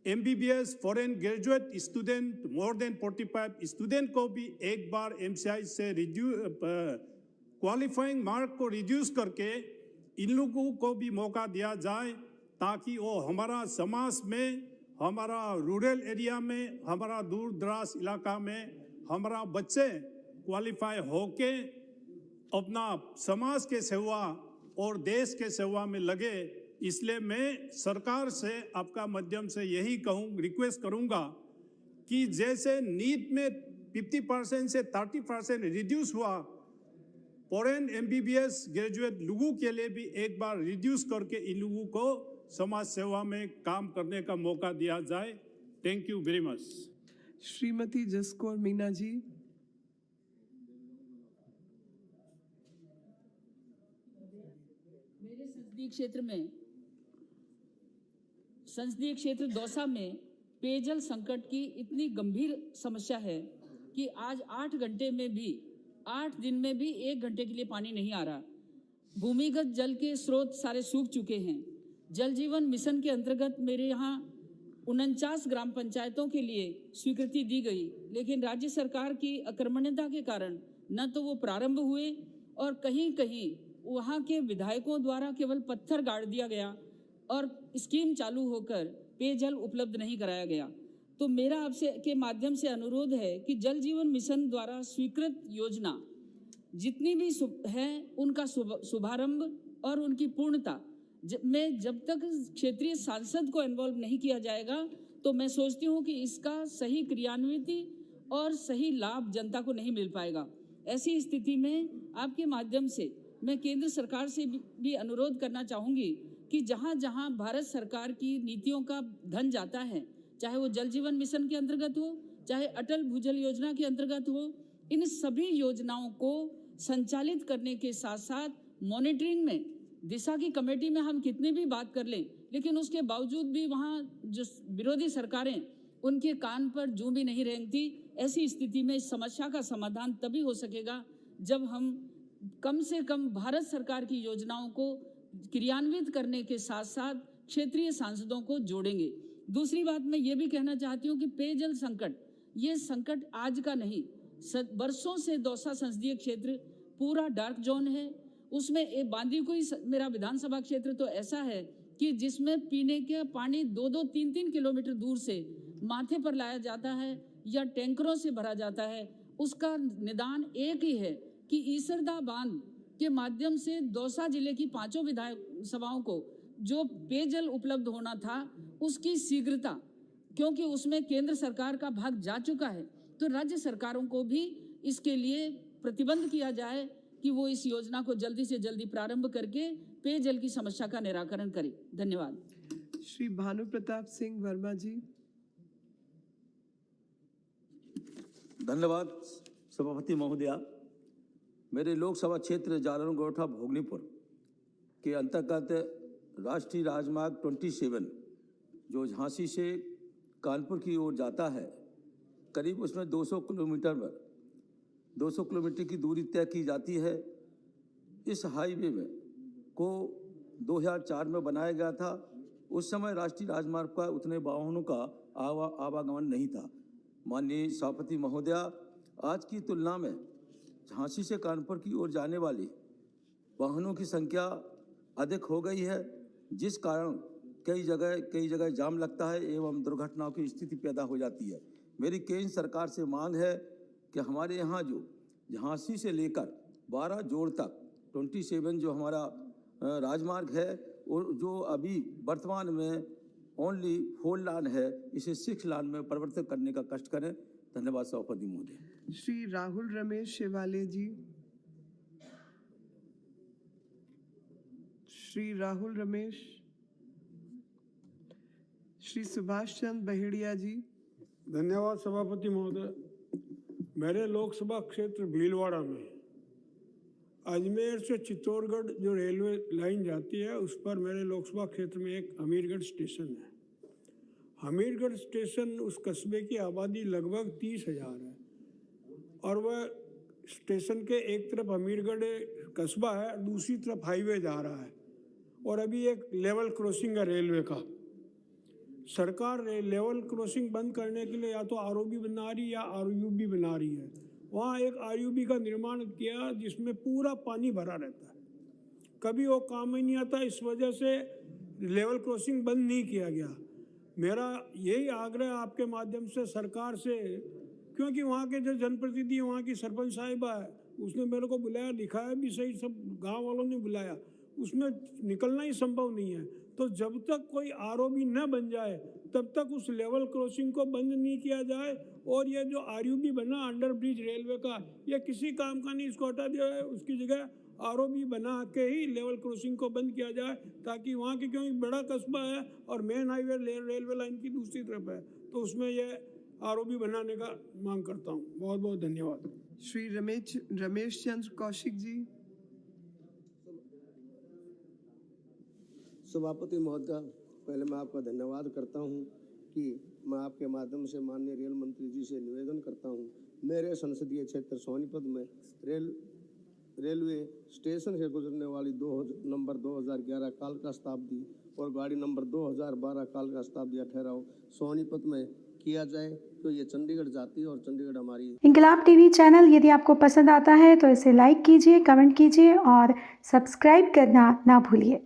S5: MBBS foreign graduate student more than 45 student को भी एक बार MCI से क्वालिफाइंग मार्क को रिड्यूस करके इन लोगों को भी मौका दिया जाए, ताकि वो हमारा समाज में, हमारा रूरल एरिया में, हमारा दूर दराज इलाका में हमारा बच्चे क्वालिफाई होके अपना समाज के सेवा और देश के सेवा में लगे। इसलिए मैं सरकार से आपका माध्यम से यही रिक्वेस्ट करूंगा कि जैसे नीट में 50% से 30% रिड्यूस हुआ, फॉरेन MBBS ग्रेजुएट लोगों के लिए भी एक बार रिड्यूस करके इन लोगों को समाज सेवा में काम करने का मौका दिया जाए। Thank you very much.
S20: Shrimati Jaskaur Meena ji.
S8: मेरे संसदीय क्षेत्र दौसा में पेयजल संकट की इतनी गंभीर समस्या है कि आज 8 दिन में भी 1 घंटे के लिए पानी नहीं आ रहा। भूमिगत जल के स्रोत सारे सूख चुके हैं। जल जीवन मिशन के अंतर्गत मेरे यहाँ 49 ग्राम पंचायतों के लिए स्वीकृति दी गई, लेकिन राज्य सरकार की अकर्मण्यता के कारण न तो वो प्रारंभ हुए और कहीं कहीं वहाँ के विधायकों द्वारा केवल पत्थर गाड़ दिया गया और स्कीम चालू होकर पेयजल उपलब्ध नहीं कराया गया। तो मेरा आपसे के माध्यम से अनुरोध है कि जल जीवन मिशन द्वारा स्वीकृत योजना जितनी भी है उनका शुभारंभ और उनकी पूर्णता में जब तक क्षेत्रीय सांसद को इन्वॉल्व नहीं किया जाएगा तो मैं सोचती हूँ कि इसका सही क्रियान्वित और सही लाभ जनता को नहीं मिल पाएगा। ऐसी स्थिति में आपके माध्यम से मैं केंद्र सरकार से भी अनुरोध करना चाहूँगी कि जहाँ जहाँ भारत सरकार की नीतियों का धन जाता है, चाहे वो जल जीवन मिशन के अंतर्गत हो, चाहे अटल भूजल योजना के अंतर्गत हो, इन सभी योजनाओं को संचालित करने के साथ साथ मॉनिटरिंग में दिशा की कमेटी में हम कितनी भी बात कर लें, लेकिन उसके बावजूद भी वहाँ जो विरोधी सरकारें उनके कान पर जूं भी नहीं रेंगती। ऐसी स्थिति में इस समस्या का समाधान तभी हो सकेगा जब हम कम से कम भारत सरकार की योजनाओं को क्रियान्वित करने के साथ साथ क्षेत्रीय सांसदों को जोड़ेंगे। दूसरी बात मैं ये भी कहना चाहती हूँ कि पेयजल संकट, ये संकट आज का नहीं, वर्षों से दौसा संसदीय क्षेत्र पूरा डार्क जोन है। उसमें एक बांदीकुई मेरा विधानसभा क्षेत्र तो ऐसा है कि जिसमें पीने के पानी 2-2, 3-3 किलोमीटर दूर से माथे पर लाया जाता है या टैंकरों से भरा जाता है। उसका निदान एक ही है कि ईसरदा बांध के माध्यम से दौसा जिले की 5 विधानसभाओं को जो पेयजल उपलब्ध होना था उसकी शीघ्रता, क्योंकि उसमें केंद्र सरकार का भाग जा चुका है, तो राज्य सरकारों को भी इसके लिए प्रतिबंध किया जाए कि वो इस योजना को जल्दी से जल्दी प्रारंभ करके पेयजल की समस्या का निराकरण करें। धन्यवाद।
S20: श्री भानु प्रताप सिंह वर्मा जी।
S7: धन्यवाद सभापति महोदया। मेरे लोकसभा क्षेत्र जालौन गोरठा भोगनीपुर के अंतर्गत राष्ट्रीय राजमार्ग 27 जो झांसी से कानपुर की ओर जाता है, करीब उसमें 200 किलोमीटर की दूरी तय की जाती है। इस हाईवे में को 2004 में बनाया गया था। उस समय राष्ट्रीय राजमार्ग का उतने वाहनों का आवागमन नहीं था। माननीय सभापति महोदया, आज की तुलना में झांसी से कानपुर की ओर जाने वाली वाहनों की संख्या अधिक हो गई है, जिस कारण कई जगह जाम लगता है एवं दुर्घटनाओं की स्थिति पैदा हो जाती है। मेरी केंद्र सरकार से मांग है कि हमारे यहाँ जो झांसी से लेकर 12 जोड़ तक 27 जो हमारा राजमार्ग है और जो अभी वर्तमान में ओनली 4 लाइन है, इसे 6 लाइन में परिवर्तित करने का कष्ट करें। धन्यवाद सभापति महोदय।
S20: श्री राहुल रमेश शिवाले जी। श्री राहुल रमेश। श्री सुभाष चंद्र बहेड़िया जी।
S9: धन्यवाद सभापति महोदय। मेरे लोकसभा क्षेत्र भीलवाड़ा में अजमेर से चित्तौड़गढ़ जो रेलवे लाइन जाती है, उस पर मेरे लोकसभा क्षेत्र में एक हमीरगढ़ स्टेशन है। हमीरगढ़ स्टेशन, उस कस्बे की आबादी लगभग 30,000 है और वह स्टेशन के एक तरफ हमीरगढ़ कस्बा है, दूसरी तरफ हाईवे जा रहा है और अभी एक लेवल क्रॉसिंग है रेलवे का। सरकार लेवल क्रॉसिंग बंद करने के लिए या तो आरओबी बना रही या आरयूबी बना रही है। वहाँ एक आरयूबी का निर्माण किया जिसमें पूरा पानी भरा रहता है, कभी वो काम ही नहीं आता। इस वजह से लेवल क्रॉसिंग बंद नहीं किया गया। मेरा यही आग्रह आपके माध्यम से सरकार से, क्योंकि वहाँ के जो जनप्रतिनिधि, वहाँ की सरपंच साहिबा है, उसने मेरे को बुलाया, दिखाया भी सही, सब गाँव वालों ने बुलाया, उसमें निकलना ही संभव नहीं है। तो जब तक कोई आरओबी न बन जाए तब तक उस लेवल क्रॉसिंग को बंद नहीं किया जाए। और ये जो आरयूबी बना अंडर ब्रिज रेलवे का, ये किसी काम का नहीं, इसको हटा दिया है, उसकी जगह आरओबी बना के ही लेवल क्रॉसिंग को बंद किया जाए, ताकि वहाँ की, क्योंकि बड़ा कस्बा है और मेन हाईवे रेलवे लाइन की दूसरी तरफ है, तो उसमें ये आरओबी बनाने का मांग करता हूँ। बहुत बहुत धन्यवाद।
S20: श्री रमेश चंद्र कौशिक जी।
S11: सभापति महोदय, पहले मैं आपका धन्यवाद करता हूं कि मैं आपके माध्यम से माननीय रेल मंत्री जी से निवेदन करता हूं, मेरे संसदीय क्षेत्र सोनीपत में रेलवे स्टेशन से गुजरने वाली नंबर 2011 कालका शताब्दी और गाड़ी नंबर 2012 कालका शताब्दी ठहराव सोनीपत में किया जाए तो ये चंडीगढ़ जाती है और चंडीगढ़ हमारी।
S12: इंकलाब टीवी चैनल यदि आपको पसंद आता है तो इसे लाइक कीजिए, कमेंट कीजिए और सब्सक्राइब करना ना भूलिए।